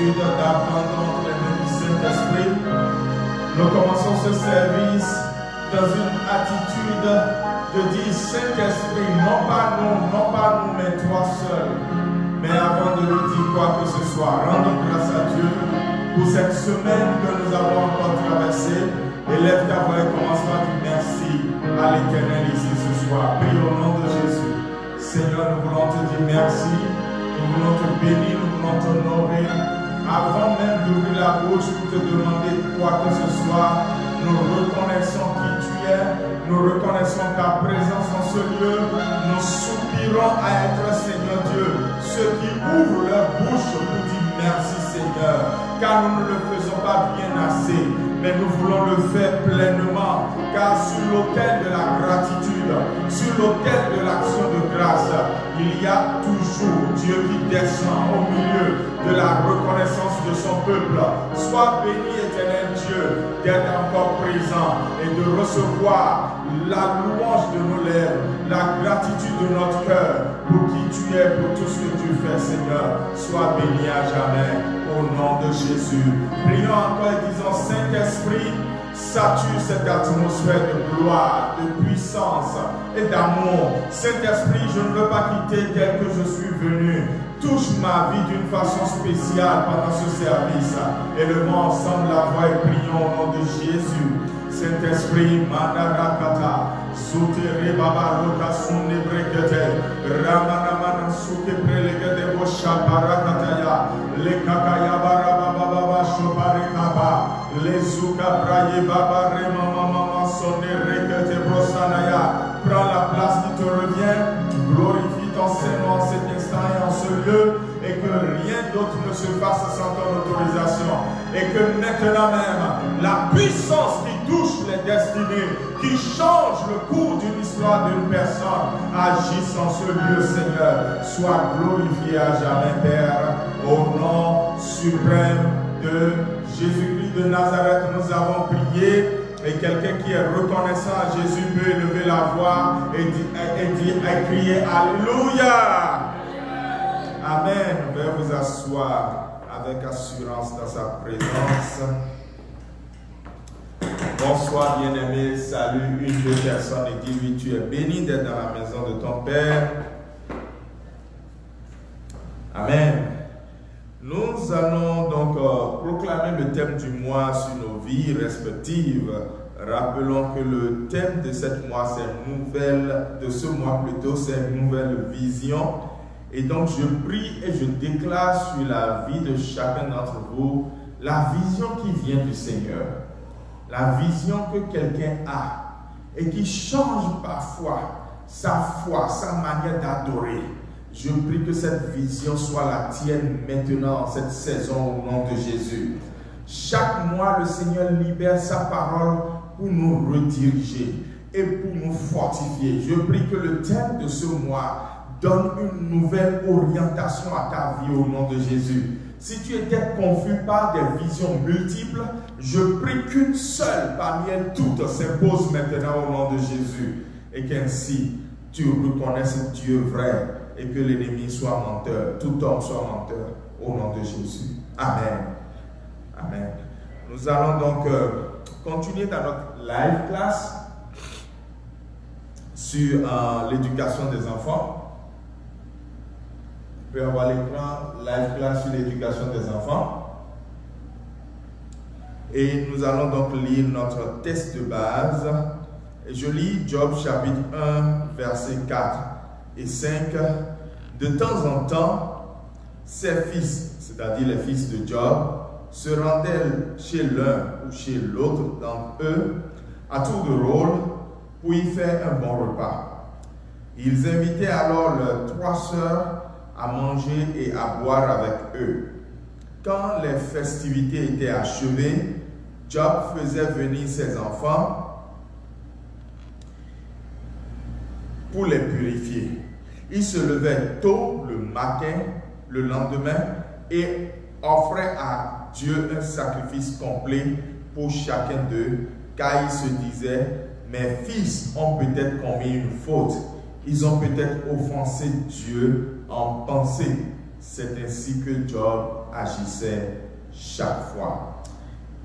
attitude d'abandon entre les mains du Saint-Esprit. Nous commençons ce service dans une attitude de dire Saint-Esprit, non pas nous, mais toi seul. Mais avant de lui dire quoi que ce soit, rendons grâce à Dieu pour cette semaine que nous avons encore traversée. Élève ta voix et commence par dire merci à l'Éternel ici ce soir. Prie au nom de Jésus. Seigneur, nous voulons te dire merci. Nous voulons te bénir, nous voulons t'honorer. Avant même d'ouvrir la bouche pour te demander quoi que ce soit, nous reconnaissons qui tu es. Nous reconnaissons ta présence en ce lieu. Nous soupirons à être, Seigneur Dieu, ceux qui ouvrent leur bouche pour dire merci, Seigneur. Car nous ne le faisons pas bien assez, mais nous voulons le faire pleinement. Car sur l'autel de la gratitude, sur l'autel de l'action de grâce, il y a toujours Dieu qui descend au milieu de la reconnaissance de son peuple. Sois béni, éternel Dieu, d'être encore présent et de recevoir la louange de nos lèvres, la gratitude de notre cœur pour qui tu es, pour tout ce que tu fais, Seigneur. Sois béni à jamais au nom de Jésus. Prions encore et disons, Saint-Esprit, sature cette atmosphère de gloire, de puissance et d'amour. Saint-Esprit, je ne veux pas quitter tel que je suis venu. Touche ma vie d'une façon spéciale pendant ce service. Élevons ensemble la voix et prions au nom de Jésus. Saint-Esprit, Mandarakata, Soutere Babaroka Sunne Brekete, Ramanamana Suke Prelegede Bosha Barakataya, Le Kakaya Barababa Shoparekaba, Le Zuka Braye Baba Remama Sonne Rekete Brosanaya. Prends la place qui te revient, glorifie ton Seigneur en cet instant et en ce lieu, et que rien d'autre ne se fasse sans ton autorisation. Et que maintenant même, la puissance qui touche les destinées, qui change le cours d'une histoire d'une personne, agisse en ce lieu, Seigneur. Sois glorifié à jamais, Père, au nom suprême de Jésus-Christ de Nazareth. Nous avons prié. Et quelqu'un qui est reconnaissant à Jésus peut élever la voix et crier Alléluia. Amen. Veuillez vous asseoir avec assurance dans sa présence. Bonsoir bien-aimé, salut une deux personnes et dis oui, tu es béni d'être dans la maison de ton Père. Amen. Nous allons donc proclamer le thème du mois sur nos vies respectives. Rappelons que le thème de cette mois, de ce mois plutôt, c'est une nouvelle vision. Et donc je prie et je déclare sur la vie de chacun d'entre vous la vision qui vient du Seigneur. La vision que quelqu'un a et qui change parfois sa foi, sa manière d'adorer. Je prie que cette vision soit la tienne maintenant, en cette saison, au nom de Jésus. Chaque mois, le Seigneur libère sa parole pour nous rediriger et pour nous fortifier. Je prie que le thème de ce mois donne une nouvelle orientation à ta vie au nom de Jésus. Si tu étais confus par des visions multiples, je prie qu'une seule parmi elles toutes s'impose maintenant au nom de Jésus. Et qu'ainsi, tu reconnaisses Dieu vrai et que l'ennemi soit menteur, tout homme soit menteur, au nom de Jésus. Amen. Amen. Nous allons donc continuer dans notre live class sur l'éducation des enfants. Vous pouvez avoir l'écran live class sur l'éducation des enfants. Et nous allons donc lire notre test de base. Et je lis Job chapitre 1, versets 4 et 5. De temps en temps, ses fils, c'est-à-dire les fils de Job, se rendaient chez l'un ou chez l'autre d'entre eux, à tour de rôle, pour y faire un bon repas. Ils invitaient alors leurs 3 sœurs à manger et à boire avec eux. Quand les festivités étaient achevées, Job faisait venir ses enfants pour les purifier. Il se levait tôt le matin, le lendemain, et offrait à Dieu un sacrifice complet pour chacun d'eux, car il se disait, mes fils ont peut-être commis une faute, ils ont peut-être offensé Dieu en pensée. C'est ainsi que Job agissait chaque fois.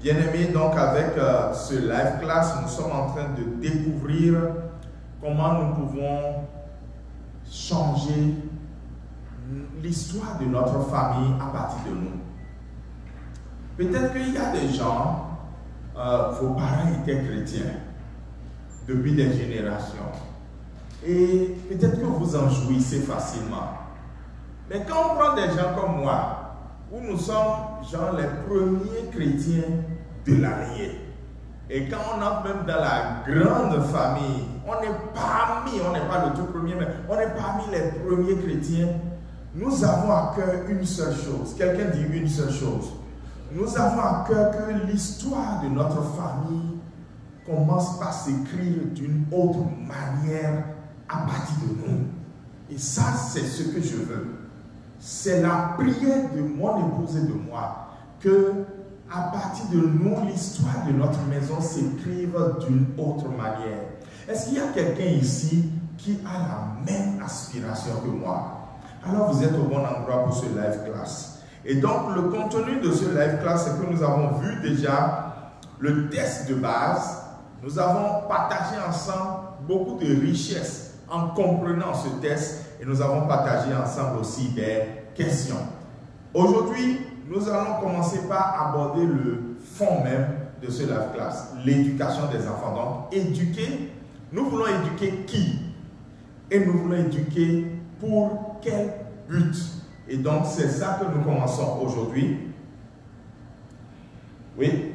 Bien-aimés, donc avec ce live class, nous sommes en train de découvrir comment nous pouvons changer l'histoire de notre famille à partir de nous. Peut-être qu'il y a des gens, vos parents étaient chrétiens depuis des générations. Et peut-être que vous en jouissez facilement. Mais quand on prend des gens comme moi, où nous sommes genre les premiers chrétiens de l'année, et quand on entre même dans la grande famille, on n'est pas le tout premier, mais on est parmi les premiers chrétiens, nous avons à cœur une seule chose. Quelqu'un dit une seule chose. Nous avons à cœur que l'histoire de notre famille commence par s'écrire d'une autre manière à partir de nous. Et ça, c'est ce que je veux. C'est la prière de mon épouse et de moi que, à partir de nous, l'histoire de notre maison s'écrive d'une autre manière. Est-ce qu'il y a quelqu'un ici qui a la même aspiration que moi? Alors vous êtes au bon endroit pour ce live class. Et donc le contenu de ce live class, c'est que nous avons vu déjà le test de base. Nous avons partagé ensemble beaucoup de richesses en comprenant ce test et nous avons partagé ensemble aussi des questions. Aujourd'hui, nous allons commencer par aborder le fond même de ce live class, l'éducation des enfants. Donc éduquer, nous voulons éduquer qui? Et nous voulons éduquer pour quel but? Et donc, c'est ça que nous commençons aujourd'hui. Oui,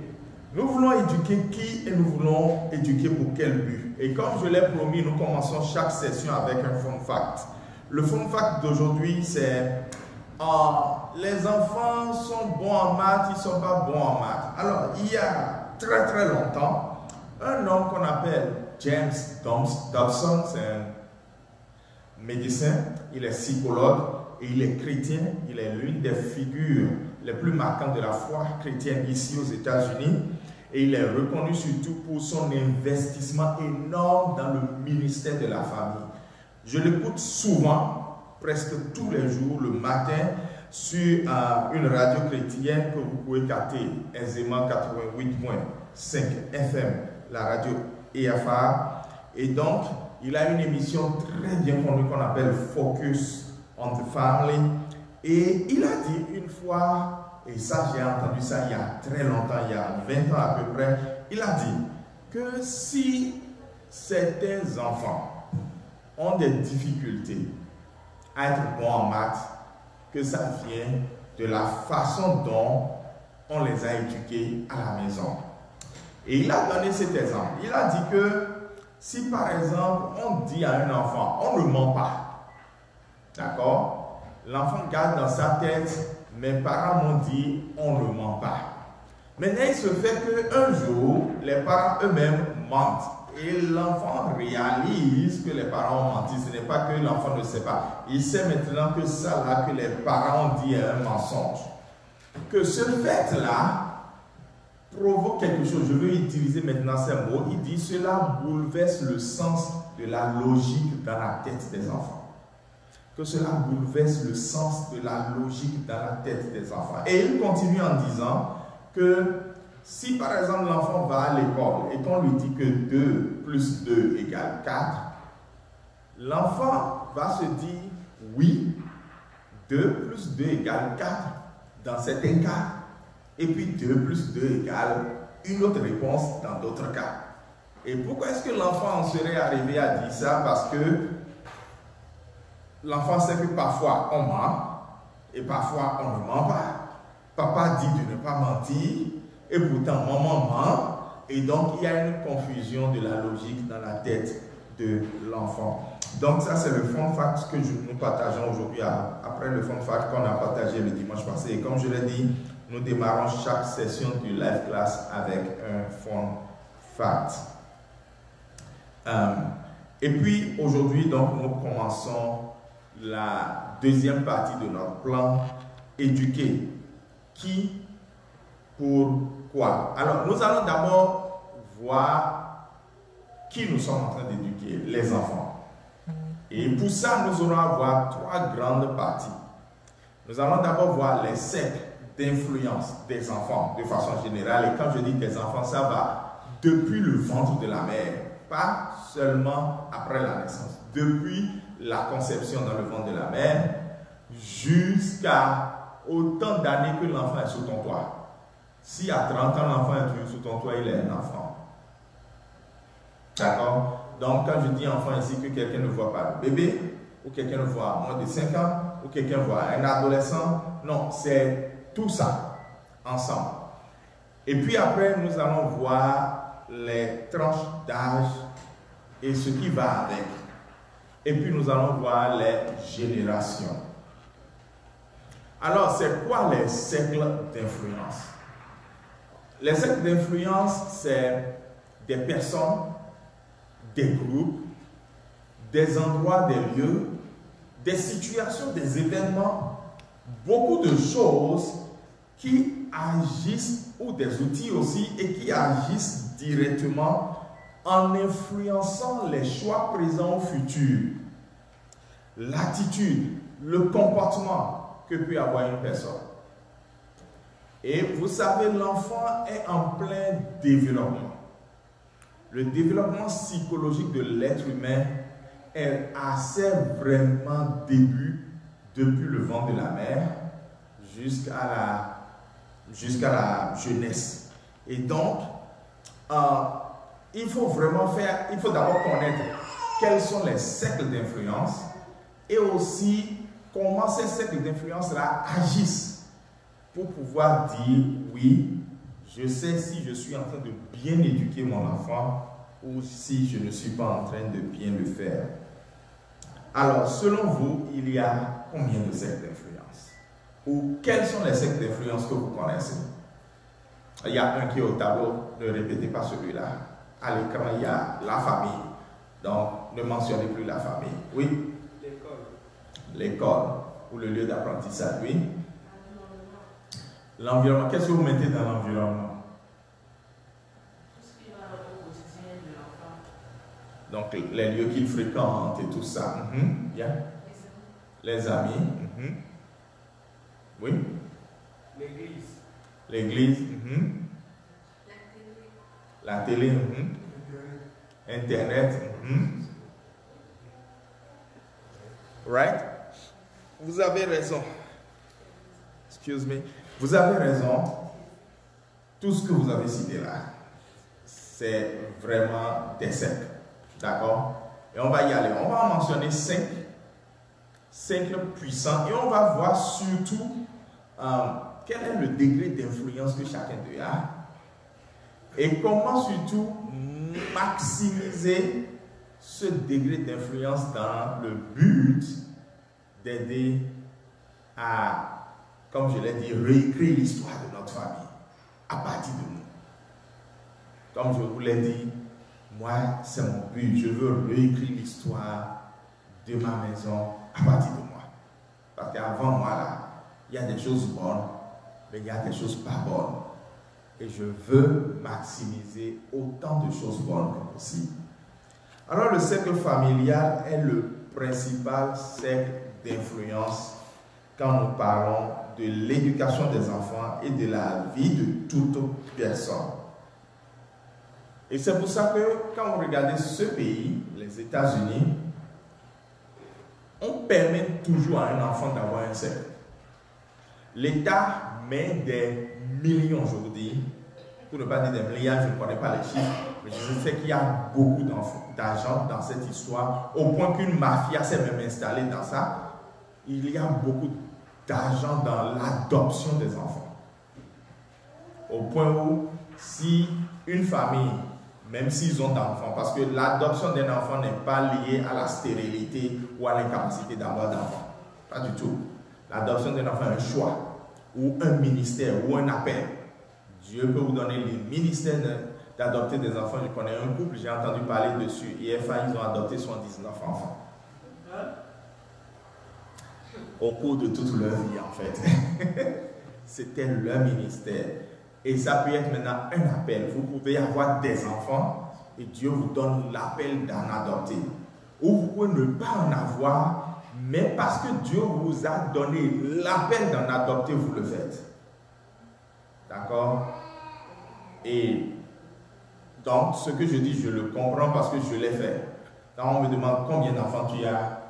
nous voulons éduquer qui et nous voulons éduquer pour quel but? Et comme je l'ai promis, nous commençons chaque session avec un fun fact. Le fun fact d'aujourd'hui, c'est les enfants sont bons en maths, ils ne sont pas bons en maths. Alors, il y a très très longtemps, un homme qu'on appelle James Dobson, c'est un médecin, il est psychologue et il est chrétien. Il est l'une des figures les plus marquantes de la foi chrétienne ici aux États-Unis. Et il est reconnu surtout pour son investissement énorme dans le ministère de la famille. Je l'écoute souvent, presque tous les jours, le matin, sur une radio chrétienne que vous pouvez capter aisément 88.5 FM, la radio EFA. Et donc, il a une émission très bien connue qu'on appelle Focus on the Family. Et il a dit une fois, et ça j'ai entendu ça il y a très longtemps, il y a 20 ans à peu près, il a dit que si certains enfants ont des difficultés à être bons en maths, que ça vient de la façon dont on les a éduqués à la maison. Et il a donné cet exemple. Il a dit que si par exemple on dit à un enfant, on ne ment pas, d'accord? L'enfant garde dans sa tête, mes parents m'ont dit, on ne ment pas. Maintenant, il se fait qu'un jour, les parents eux-mêmes mentent. Et l'enfant réalise que les parents ont menti. Ce n'est pas que l'enfant ne sait pas. Il sait maintenant que ça là, que les parents ont dit est un mensonge. Que ce fait-là provoque quelque chose. Je veux utiliser maintenant ces mots. Il dit, cela bouleverse le sens de la logique dans la tête des enfants. Que cela bouleverse le sens de la logique dans la tête des enfants. Et il continue en disant que si par exemple l'enfant va à l'école et qu'on lui dit que 2 plus 2 égale 4, l'enfant va se dire oui, 2 plus 2 égale 4 dans certains cas, et puis 2 plus 2 égale une autre réponse dans d'autres cas. Et pourquoi est-ce que l'enfant en serait arrivé à dire ça? Parce que l'enfant sait que parfois on ment et parfois on ne ment pas. Papa dit de ne pas mentir et pourtant maman ment. Et donc il y a une confusion de la logique dans la tête de l'enfant. Donc ça c'est le fun fact que nous partageons aujourd'hui après le fun fact qu'on a partagé le dimanche passé. Et comme je l'ai dit, nous démarrons chaque session du live class avec un fun fact. Et puis aujourd'hui donc nous commençons la deuxième partie de notre plan, éduquer. Qui, pourquoi? Alors, nous allons d'abord voir qui nous sommes en train d'éduquer, les enfants. Et pour ça, nous allons avoir 3 grandes parties. Nous allons d'abord voir les cercles d'influence des enfants de façon générale. Et quand je dis des enfants, ça va depuis le ventre de la mère, pas seulement après la naissance, depuis la conception dans le ventre de la mère jusqu'à autant d'années que l'enfant est sous ton toit. Si à 30 ans l'enfant est toujours sous ton toit, il est un enfant. D'accord? Donc quand je dis enfant ici, que quelqu'un ne voit pas le bébé, ou quelqu'un ne voit moins de 5 ans, ou quelqu'un voit un adolescent, non, c'est tout ça ensemble. Et puis après, nous allons voir les tranches d'âge et ce qui va avec. Et puis nous allons voir les générations. Alors, c'est quoi les cercles d'influence? Les cercles d'influence, c'est des personnes, des groupes, des endroits, des lieux, des situations, des événements, beaucoup de choses qui agissent, ou des outils aussi, et qui agissent directement en influençant les choix présents ou futurs, l'attitude, le comportement que peut avoir une personne. Et vous savez, l'enfant est en plein développement. Le développement psychologique de l'être humain est assez vraiment début depuis le ventre de la mère jusqu'à la jeunesse. Et donc, il faut d'abord connaître quels sont les cercles d'influence et aussi comment ces cercles d'influence-là agissent pour pouvoir dire oui, je sais si je suis en train de bien éduquer mon enfant ou si je ne suis pas en train de bien le faire. Alors, selon vous, il y a combien de cercles d'influence? Ou quels sont les cercles d'influence que vous connaissez? Il y a un qui est au tableau, ne répétez pas celui-là. À l'écran, il y a la famille. Donc, ne mentionnez plus la famille. Oui? L'école ou le lieu d'apprentissage, oui? L'environnement. Qu'est-ce que vous mettez dans l'environnement? Tout ce qui va au quotidien de l'enfant. Donc, les lieux qu'il fréquente et tout ça. Yeah. Les amis. Oui? L'église. L'église. La télé. Internet. Right? Vous avez raison. Excuse me. Vous avez raison. Tout ce que vous avez cité là, c'est vraiment des cercles. D'accord? Et on va y aller. On va en mentionner 5 puissants et on va voir surtout quel est le degré d'influence que chacun d'eux a et comment surtout maximiser ce degré d'influence dans le but d'aider à, comme je l'ai dit, réécrire l'histoire de notre famille à partir de nous. Comme je vous l'ai dit, moi, c'est mon but. Je veux réécrire l'histoire de ma maison à partir de moi. Parce qu'avant moi, là, il y a des choses bonnes, mais il y a des choses pas bonnes. Et je veux maximiser autant de choses bonnes que possible. Alors, le cercle familial est le principal cercle d'influence quand nous parlons de l'éducation des enfants et de la vie de toute personne. Et c'est pour ça que quand vous regardez ce pays, les États-Unis, on permet toujours à un enfant d'avoir un cercle. L'État met des millions aujourd'hui, pour ne pas dire des milliards, je ne connais pas les chiffres, mais je sais qu'il y a beaucoup d'argent dans cette histoire, au point qu'une mafia s'est même installée dans ça. Il y a beaucoup d'argent dans l'adoption des enfants. Au point où, si une famille, même s'ils ont d'enfants, parce que l'adoption d'un enfant n'est pas liée à la stérilité ou à l'incapacité d'avoir d'enfants. Pas du tout. L'adoption d'un enfant est un choix, ou un ministère, ou un appel. Dieu peut vous donner le ministère d'adopter des enfants. Je connais un couple, j'ai entendu parler dessus. IFA, ils ont adopté 79 enfants. Au cours de toute leur vie, en fait. C'était leur ministère. Et ça peut être maintenant un appel. Vous pouvez avoir des enfants et Dieu vous donne l'appel d'en adopter. Ou vous pouvez ne pas en avoir, mais parce que Dieu vous a donné l'appel d'en adopter, vous le faites. D'accord? Et donc, ce que je dis, je le comprends parce que je l'ai fait. Quand on me demande combien d'enfants tu as,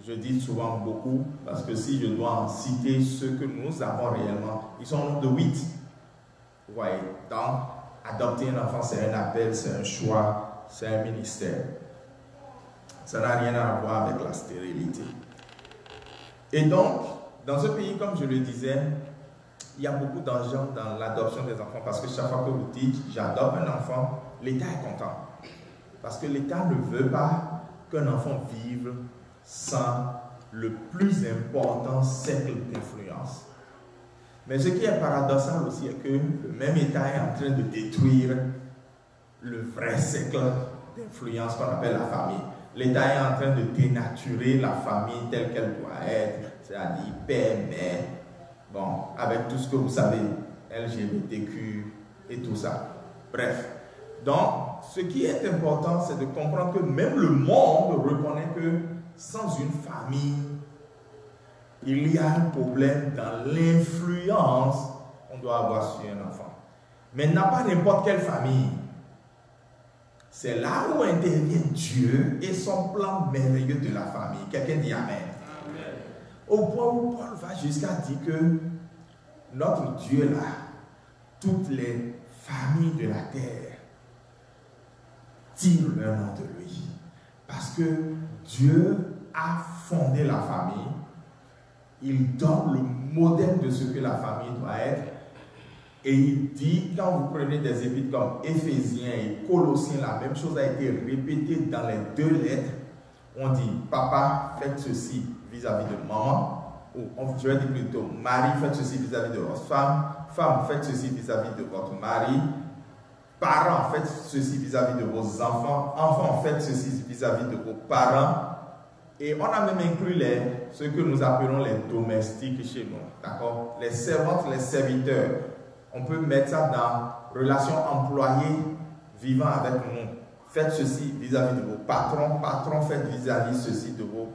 je dis souvent beaucoup, parce que si je dois en citer ceux que nous avons réellement, ils sont au nombre de 8. Vous voyez, donc, adopter un enfant, c'est un appel, c'est un choix, c'est un ministère. Ça n'a rien à voir avec la stérilité. Et donc, dans ce pays, comme je le disais, il y a beaucoup d'argent dans l'adoption des enfants, parce que chaque fois que vous dites, j'adopte un enfant, l'État est content. Parce que l'État ne veut pas qu'un enfant vive sans le plus important cercle d'influence. Mais ce qui est paradoxal aussi est que le même État est en train de détruire le vrai cercle d'influence qu'on appelle la famille. L'État est en train de dénaturer la famille telle qu'elle doit être, c'est-à-dire père, mère, bon, avec tout ce que vous savez, LGBTQ et tout ça. Bref. Donc, ce qui est important, c'est de comprendre que même le monde reconnaît que sans une famille, il y a un problème dans l'influence qu'on doit avoir sur un enfant. Mais n'a pas n'importe quelle famille. C'est là où intervient Dieu et son plan merveilleux de la famille. Quelqu'un dit Amen. Amen. Au point où Paul va jusqu'à dire que notre Dieu là, toutes les familles de la terre tirent leur nom de lui. Parce que Dieu a fondé la famille. Il donne le modèle de ce que la famille doit être. Et il dit, quand vous prenez des épîtres comme Éphésiens et Colossiens, la même chose a été répétée dans les deux lettres. On dit, papa, faites ceci vis-à-vis de maman. Ou je vais dire plutôt, mari, faites ceci vis-à-vis de votre femme. Femme, faites ceci vis-à-vis de votre mari. Parents, faites ceci vis-à-vis de vos enfants. Enfants, faites ceci vis-à-vis de vos parents. Et on a même inclus ce que nous appelons les domestiques chez nous. D'accord? Les servantes, les serviteurs. On peut mettre ça dans relation employée vivant avec nous. Faites ceci vis-à-vis de vos patrons. Patrons, faites vis-à-vis ceci de vos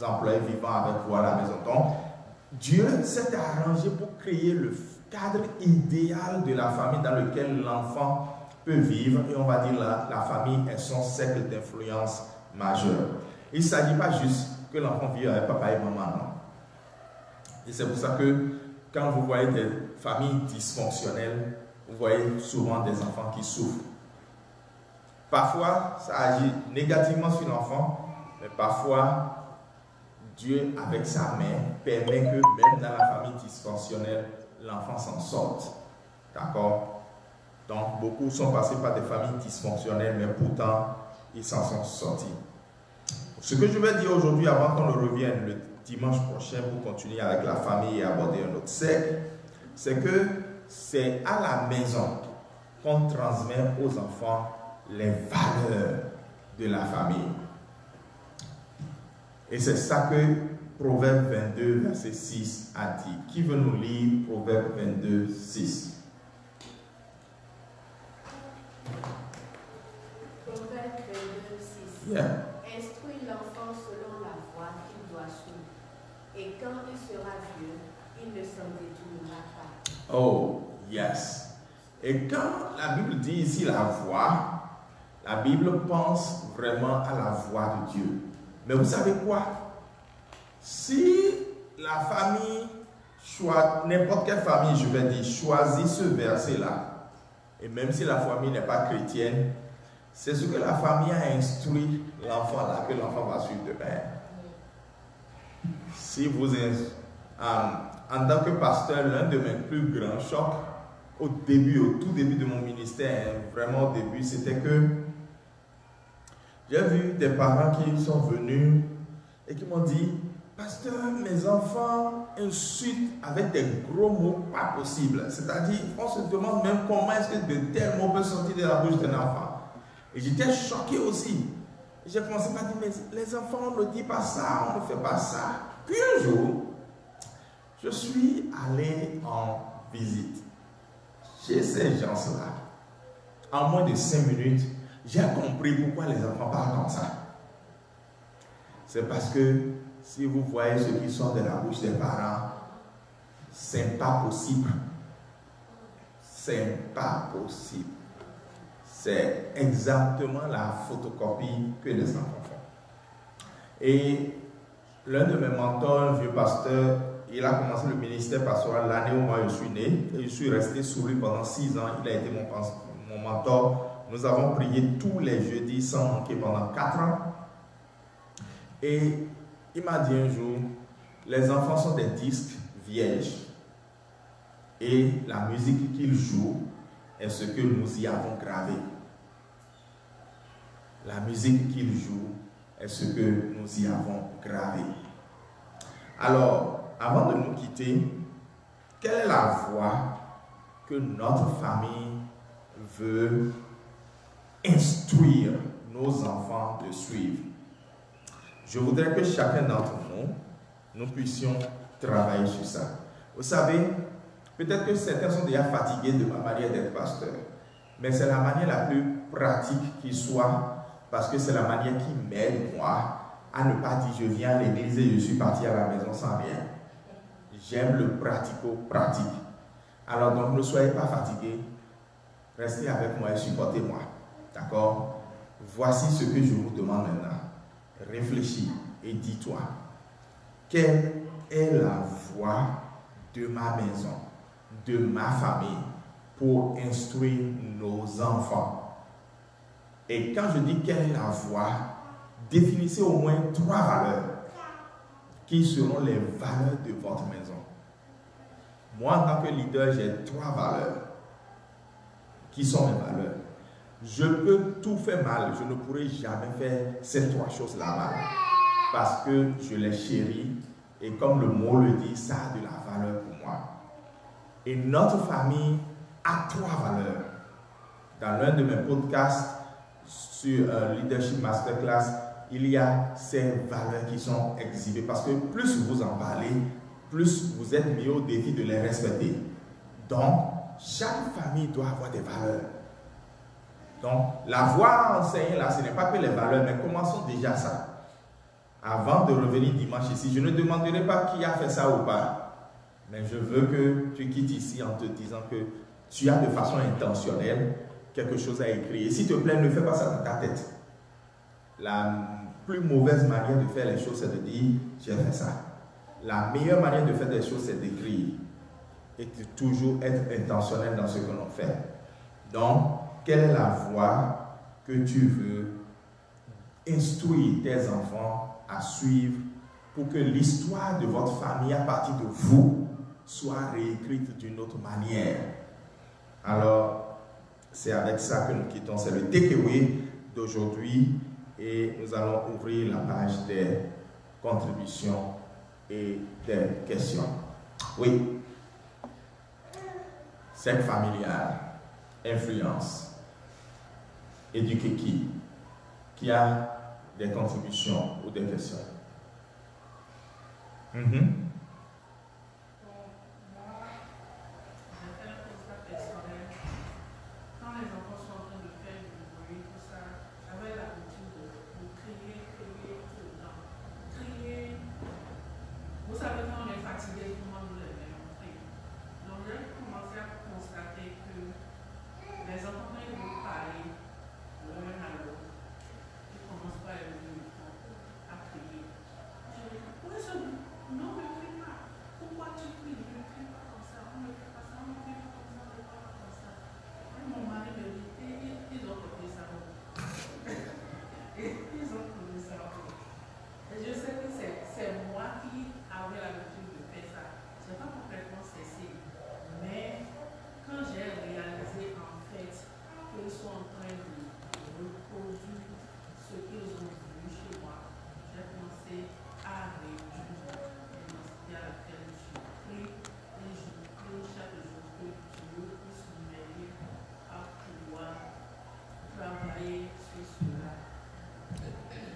employés vivant avec vous à la maison. Donc, Dieu s'est arrangé pour créer le cadre idéal de la famille dans lequel l'enfant peut vivre. Et on va dire la famille est son cercle d'influence majeur. Il ne s'agit pas juste que l'enfant vive avec papa et maman, non. Et c'est pour ça que quand vous voyez des familles dysfonctionnelles, vous voyez souvent des enfants qui souffrent. Parfois, ça agit négativement sur l'enfant, mais parfois, Dieu, avec sa main, permet que même dans la famille dysfonctionnelle, l'enfant s'en sorte. D'accord? Donc, beaucoup sont passés par des familles dysfonctionnelles, mais pourtant, ils s'en sont sortis. Ce que je vais dire aujourd'hui, avant qu'on ne revienne le dimanche prochain pour continuer avec la famille et aborder un autre cercle, c'est que c'est à la maison qu'on transmet aux enfants les valeurs de la famille. Et c'est ça que Proverbe 22, verset 6 a dit. Qui veut nous lire Proverbe 22, 6? Proverbe 22, 6. Yeah. Instruis l'enfant selon la voie qu'il doit suivre. Et quand il sera vieux, il ne s'en détournera pas. Oh, yes. Et quand la Bible dit ici la voie, la Bible pense vraiment à la voie de Dieu. Mais vous savez quoi? Si la famille, n'importe quelle famille, je vais dire, choisit ce verset-là, et même si la famille n'est pas chrétienne, c'est ce que la famille a instruit l'enfant là, que l'enfant va suivre demain. Si vous êtes, en tant que pasteur, l'un de mes plus grands chocs, au tout début de mon ministère, vraiment au début, c'était que j'ai vu des parents qui sont venus et qui m'ont dit, pasteur, mes enfants insultent avec des gros mots pas possibles. C'est-à-dire, on se demande même comment est-ce que de tels mots peuvent sortir de la bouche d'un enfant. Et j'étais choqué aussi. J'ai commencé par dire, mais les enfants, on ne dit pas ça, on ne fait pas ça. Puis un jour, je suis allé en visite chez ces gens-là. En moins de 5 minutes, j'ai compris pourquoi les enfants parlent comme ça. C'est parce que si vous voyez ce qui sort de la bouche des parents, c'est pas possible. c'est pas possible. C'est exactement la photocopie que les enfants font. Et l'un de mes mentors, un vieux pasteur, il a commencé le ministère pastoral l'année où moi je suis né. Et je suis resté sous lui pendant 6 ans. Il a été mon mentor. Nous avons prié tous les jeudis sans manquer pendant 4 ans. Et il m'a dit un jour, les enfants sont des disques vierges. Et la musique qu'ils jouent est ce que nous y avons gravé. La musique qu'ils jouent est ce que nous y avons gravé. Alors, avant de nous quitter, quelle est la voie que notre famille veut instruire nos enfants de suivre? Je voudrais que chacun d'entre nous puissions travailler sur ça. Vous savez, peut-être que certains sont déjà fatigués de ma manière d'être pasteur, mais c'est la manière la plus pratique qui soit, parce que c'est la manière qui m'aide, moi, à ne pas dire je viens à l'église et je suis parti à la maison sans rien. J'aime le pratico-pratique. Alors donc ne soyez pas fatigués, restez avec moi et supportez-moi. D'accord? Voici ce que je vous demande maintenant. Réfléchis et dis-toi, quelle est la voie de ma maison, de ma famille, pour instruire nos enfants? Et quand je dis quelle est la voie, définissez au moins 3 valeurs qui seront les valeurs de votre maison. Moi, en tant que leader, j'ai 3 valeurs qui sont mes valeurs. Je peux tout faire mal, je ne pourrai jamais faire ces 3 choses-là mal, parce que je les chéris et comme le mot le dit, ça a de la valeur pour moi. Et notre famille a 3 valeurs. Dans l'un de mes podcasts sur Leadership Masterclass, il y a ces valeurs qui sont exhibées, parce que plus vous en parlez, plus vous êtes mis au défi de les respecter. Donc, chaque famille doit avoir des valeurs. Donc, la voie enseignée là, ce n'est pas que les valeurs, mais commençons déjà ça. Avant de revenir dimanche ici, je ne demanderai pas qui a fait ça ou pas, mais je veux que tu quittes ici en te disant que tu as de façon intentionnelle quelque chose à écrire. Et s'il te plaît, ne fais pas ça dans ta tête. La plus mauvaise manière de faire les choses, c'est de dire j'ai fait ça. La meilleure manière de faire des choses, c'est d'écrire et de toujours être intentionnel dans ce que l'on fait. Donc, quelle est la voie que tu veux instruire tes enfants à suivre pour que l'histoire de votre famille à partir de vous soit réécrite d'une autre manière? Alors, c'est avec ça que nous quittons. C'est le takeaway d'aujourd'hui et nous allons ouvrir la page des contributions et des questions. Oui. Cercle familial, influence. Éduquer qui? Qui a des contributions ou des questions?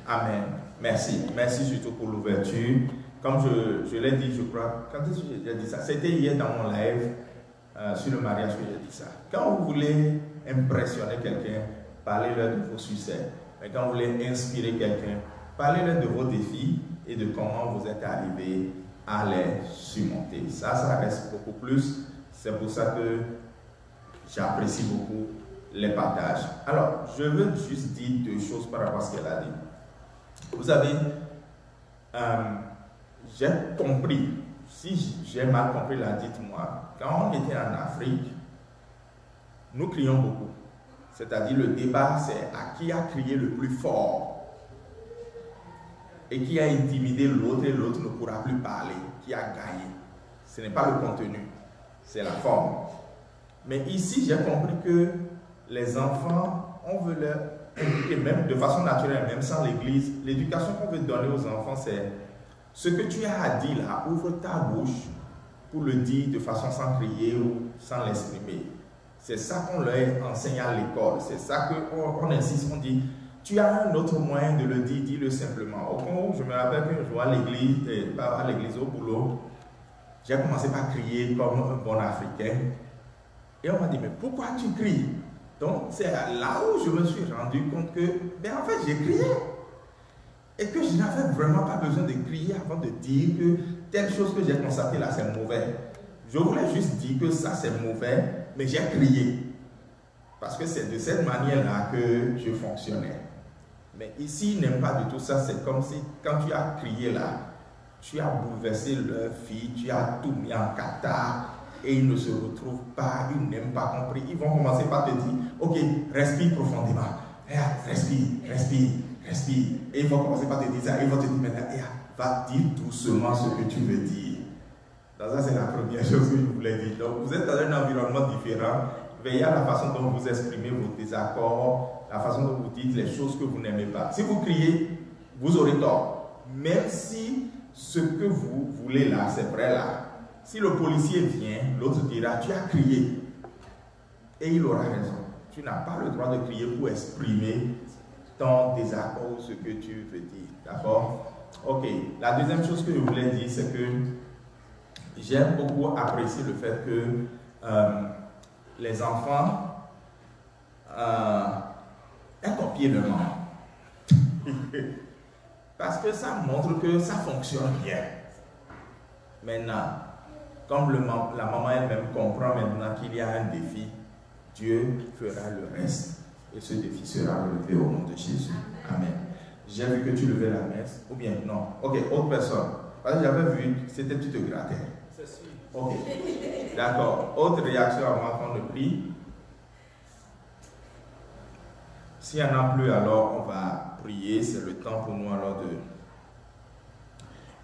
Amen. Merci. Merci surtout pour l'ouverture. Comme je l'ai dit, je crois, quand est-ce que j'ai dit ça? C'était hier dans mon live sur le mariage que j'ai dit ça. Quand vous voulez impressionner quelqu'un, parlez-leur de vos succès. Mais quand vous voulez inspirer quelqu'un, parlez-leur de vos défis et de comment vous êtes arrivé à les surmonter. Ça reste beaucoup plus. C'est pour ça que j'apprécie beaucoup les partages. Alors, je veux juste dire 2 choses par rapport à ce qu'elle a dit. Vous savez, j'ai compris, si j'ai mal compris, là, dites-moi, quand on était en Afrique, nous crions beaucoup. C'est-à-dire, le débat, c'est à qui a crié le plus fort et qui a intimidé l'autre et l'autre ne pourra plus parler, qui a gagné. Ce n'est pas le contenu, c'est la forme. Mais ici, j'ai compris que les enfants, on veut leur éduquer même de façon naturelle, même sans l'église. L'éducation qu'on veut donner aux enfants, c'est ce que tu as à dire là, ouvre ta bouche pour le dire de façon sans crier ou sans l'exprimer. C'est ça qu'on leur enseigne à l'école. C'est ça qu'on insiste, on dit, tu as un autre moyen de le dire, dis-le simplement. Au point où je me rappelle qu'un jour à l'église, au boulot, j'ai commencé par crier comme un bon Africain. Et on m'a dit, mais pourquoi tu cries? Donc c'est là où je me suis rendu compte que, en fait, j'ai crié. Et que je n'avais vraiment pas besoin de crier avant de dire que telle chose que j'ai constatée là, c'est mauvais. Je voulais juste dire que ça, c'est mauvais, mais j'ai crié. Parce que c'est de cette manière-là que je fonctionnais. Mais ici, ils n'aiment pas du tout ça. C'est comme si, quand tu as crié là, tu as bouleversé leur fille, tu as tout mis en catarrhe. Et ils ne se retrouvent pas, ils n'aiment pas compris. Ils vont commencer par te dire, ok, respire profondément. Respire, respire, respire. Et ils vont commencer par te dire ça. Ils vont te dire maintenant, va dire doucement ce que tu veux dire. Donc ça, c'est la première chose que je voulais dire. Donc vous êtes dans un environnement différent. Veillez à la façon dont vous exprimez vos désaccords, la façon dont vous dites les choses que vous n'aimez pas. Si vous criez, vous aurez tort. Même si ce que vous voulez là, c'est vrai là. Si le policier vient, l'autre dira, tu as crié. Et il aura raison. Tu n'as pas le droit de crier pour exprimer ton désaccord ou ce que tu veux dire. D'accord? Ok. La deuxième chose que je voulais dire, c'est que j'aime beaucoup apprécier le fait que les enfants aient copié le nom. Parce que ça montre que ça fonctionne bien. Maintenant, comme la maman elle-même comprend maintenant qu'il y a un défi, Dieu fera le reste. Et ce défi sera relevé au nom de Jésus. Amen. J'ai vu que tu levais la messe. Ou bien non. Ok, autre personne. Parce que j'avais vu, c'était tu te grattais. Ok. D'accord. Autre réaction avant qu'on ne prie. S'il n'y en a plus, alors on va prier. C'est le temps pour nous alors de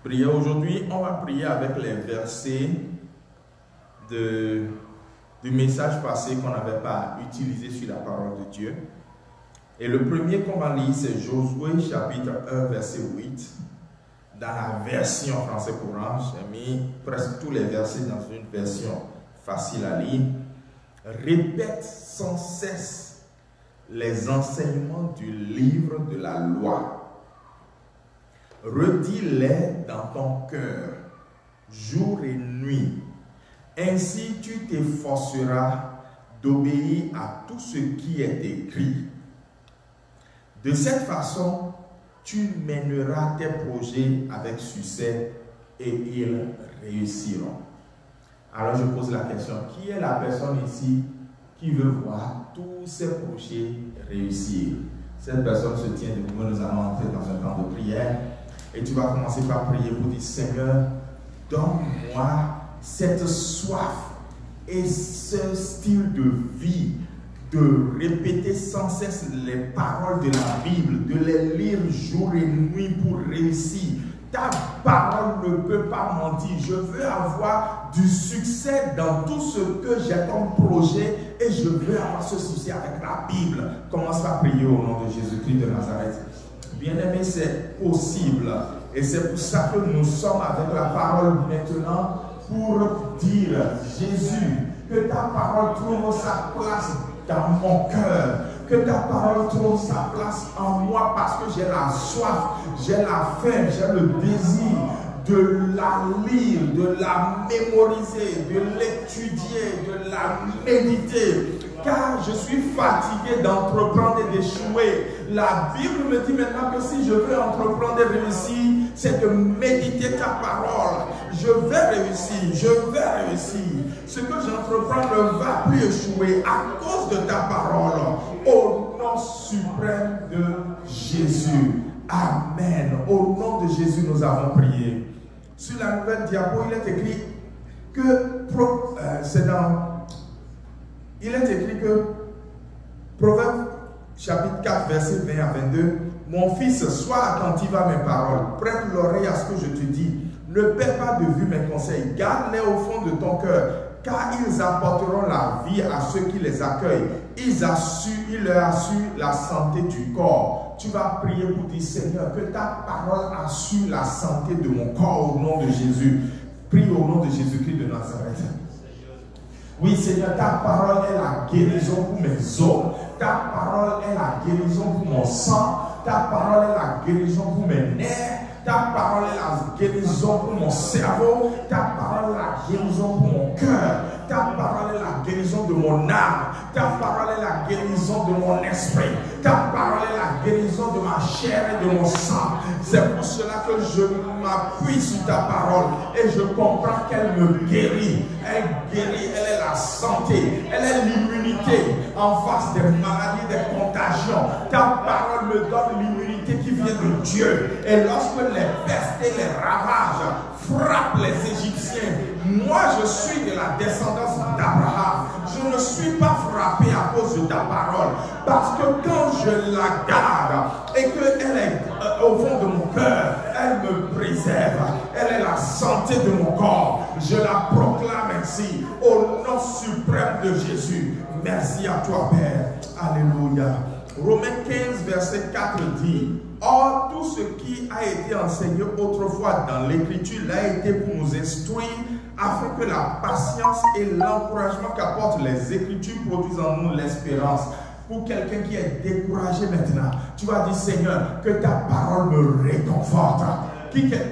prier. Aujourd'hui, on va prier avec les versets du message passé qu'on n'avait pas utilisé sur la parole de Dieu. Et le premier qu'on va lire, c'est Josué chapitre 1, verset 8. Dans la version français courant, j'ai mis presque tous les versets dans une version facile à lire. Répète sans cesse les enseignements du livre de la loi. Redis-les dans ton cœur, jour et nuit. Ainsi tu t'efforceras d'obéir à tout ce qui est écrit. De cette façon, tu mèneras tes projets avec succès et ils réussiront. Alors je pose la question, qui est la personne ici qui veut voir tous ses projets réussir? Cette personne se tient debout, nous allons entrer dans un temps de prière et tu vas commencer par prier pour dire, Seigneur, donne-moi cette soif et ce style de vie de répéter sans cesse les paroles de la Bible, de les lire jour et nuit pour réussir. Ta parole ne peut pas mentir. Je veux avoir du succès dans tout ce que j'ai comme projet et je veux avoir ce succès avec la Bible. Commence à prier au nom de Jésus-Christ de Nazareth. Bien-aimé, c'est possible. Et c'est pour ça que nous sommes avec la parole maintenant pour dire, Jésus, que ta parole trouve sa place dans mon cœur, que ta parole trouve sa place en moi parce que j'ai la soif, j'ai la faim, j'ai le désir de la lire, de la mémoriser, de l'étudier, de la méditer. Car je suis fatigué d'entreprendre et d'échouer. La Bible me dit maintenant que si je veux entreprendre et réussir, c'est de méditer ta parole. Je vais réussir, je vais réussir. Ce que j'entreprends ne va plus échouer à cause de ta parole. Au nom suprême de Jésus. Amen. Au nom de Jésus, nous avons prié. Sur la nouvelle diapo, il est écrit que Proverbe chapitre 4, verset 20 à 22, mon fils, sois attentif à mes paroles, prête l'oreille à ce que je te dis. Ne perds pas de vue mes conseils, garde-les au fond de ton cœur, car ils apporteront la vie à ceux qui les accueillent. Ils leur assurent la santé du corps. Tu vas prier pour dire, Seigneur, que ta parole assure la santé de mon corps au nom de Jésus. Prie au nom de Jésus-Christ de Nazareth. Oui, Seigneur, ta parole est la guérison pour mes os. Ta parole est la guérison pour mon sang. Ta parole est la guérison pour mes nerfs. Ta parole est la guérison pour mon cerveau. Ta parole est la guérison pour mon cœur. Ta parole est la guérison de mon âme. Ta parole est la guérison de mon esprit. Ta parole est la guérison de ma chair et de mon sang. C'est pour cela que je m'appuie sur ta parole et je comprends qu'elle me guérit. Elle guérit, elle est la santé, elle est l'immunité en face des maladies, des contagions. Ta parole me donne l'immunité qui vient de Dieu. Et lorsque les pestes et les ravages frappent les Égyptiens, moi je suis de la descendance d'Abraham. Je ne suis pas frappé à cause de ta parole. Parce que quand je la garde et qu'elle est au fond de mon cœur, elle me préserve. Elle est la santé de mon corps. Je la proclame ainsi au nom suprême de Jésus. Merci à toi, Père. Alléluia. Romains 15, verset 4 dit: or, tout ce qui a été enseigné autrefois dans l'Écriture l'a été pour nous instruire, afin que la patience et l'encouragement qu'apportent les Écritures produisent en nous l'espérance. Pour quelqu'un qui est découragé maintenant, tu vas dire, Seigneur, que ta parole me réconforte.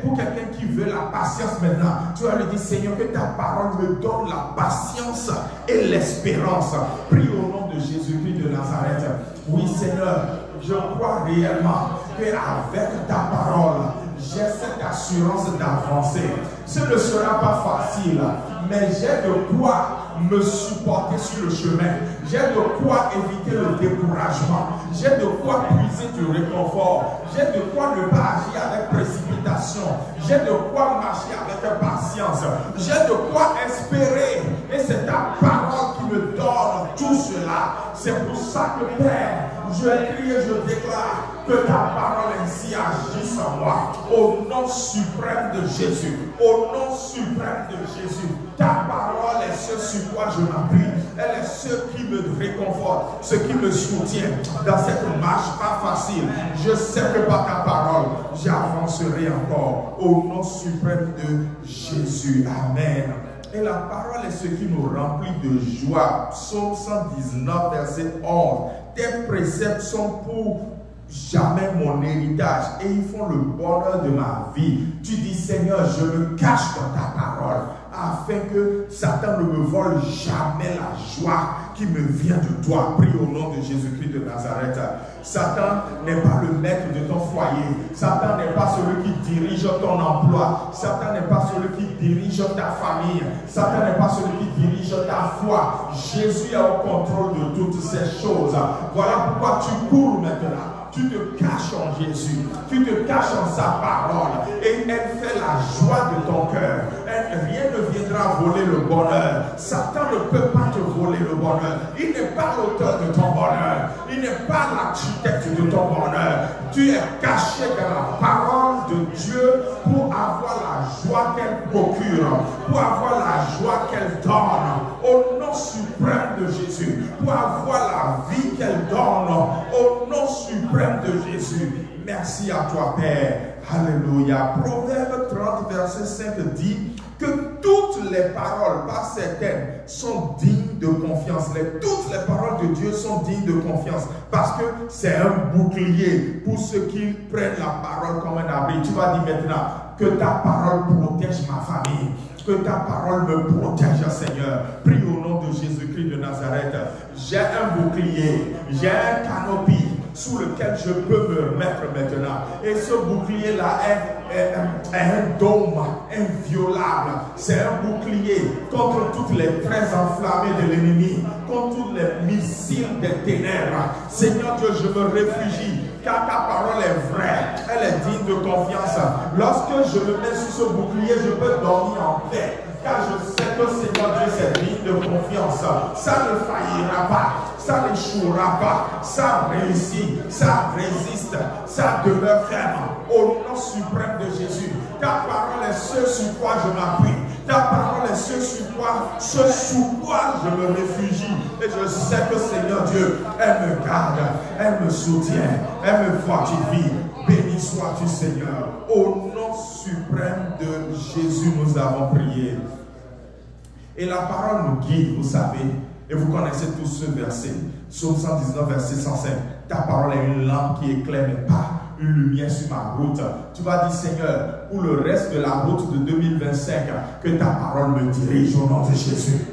Pour quelqu'un qui veut la patience maintenant, tu vas lui dire, Seigneur, que ta parole me donne la patience et l'espérance. Prie au nom de Jésus-Christ de Nazareth. Oui, Seigneur, je crois réellement qu'avec ta parole, j'ai cette assurance d'avancer. Ce ne sera pas facile, mais j'ai de quoi me supporter sur le chemin. J'ai de quoi éviter le découragement. J'ai de quoi puiser du réconfort. J'ai de quoi ne pas agir avec précipitation. J'ai de quoi marcher avec patience. J'ai de quoi espérer. Et c'est ta parole qui me donne tout cela. C'est pour ça que, Père, je crie et je déclare que ta parole ainsi agisse en moi. Au nom suprême de Jésus. Au nom suprême de Jésus. Ta parole est ce sur quoi je m'appuie. Elle est ce qui me réconforte, ce qui me soutient dans cette marche pas facile. Je sais que par ta parole, j'avancerai encore. Au nom suprême de Jésus. Amen. Et la parole est ce qui nous remplit de joie. Psaume 119, verset 11. Tes préceptes sont pour jamais mon héritage et ils font le bonheur de ma vie. Tu dis, Seigneur, je me cache dans ta parole afin que Satan ne me vole jamais la joie qui me vient de toi. Prie au nom de Jésus-Christ de Nazareth. Satan n'est pas le maître de ton foyer. Satan n'est pas celui qui dirige ton emploi. Satan n'est pas celui qui dirige ta famille. Satan n'est pas celui qui dirige ta foi. Jésus est au contrôle de toutes ces choses. Voilà pourquoi tu cours maintenant. Tu te caches en Jésus, tu te caches en sa parole et elle fait la joie de ton cœur. Rien ne viendra voler le bonheur. Satan ne peut pas te voler le bonheur. Il n'est pas l'auteur de ton bonheur. Il n'est pas l'architecte de ton bonheur. Tu es caché dans la parole de Dieu pour avoir la joie qu'elle procure, pour avoir la joie qu'elle donne au nom suprême de Jésus, pour avoir la vie qu'elle donne au nom suprême de Jésus. Merci à toi, Père. Alléluia. Proverbe 30, verset 5 dit que toutes les paroles, pas certaines, sont dignes de confiance. Toutes les paroles de Dieu sont dignes de confiance parce que c'est un bouclier pour ceux qui prennent la parole comme un abri. Tu vas dire maintenant que ta parole protège ma famille. Que ta parole me protège, Seigneur. Prie au nom de Jésus-Christ de Nazareth. J'ai un bouclier, j'ai un canopie sous lequel je peux me remettre maintenant. Et ce bouclier-là est un dôme inviolable. C'est un bouclier contre toutes les traits enflammés de l'ennemi, contre tous les missiles des ténèbres. Seigneur Dieu, je me réfugie, car ta parole est vraie, elle est digne de confiance. Lorsque je me mets sous ce bouclier, je peux dormir en paix. Car je sais que Seigneur Dieu, c'est digne de confiance. Ça ne faillira pas, ça n'échouera pas, ça réussit, ça résiste, ça demeure ferme. Au nom suprême de Jésus, ta parole est ce sur quoi je m'appuie. Ta parole est ce sous quoi je me réfugie. Et je sais que Seigneur Dieu, elle me garde, elle me soutient, elle me fortifie. Béni sois-tu Seigneur. Au nom suprême de Jésus, nous avons prié. Et la parole nous guide, vous savez. Et vous connaissez tous ce verset. Psaume 119, verset 105. Ta parole est une lampe qui éclaire mes pas, une lumière sur ma route. Tu vas dire, Seigneur, pour le reste de la route de 2025, que ta parole me dirige au nom de Jésus.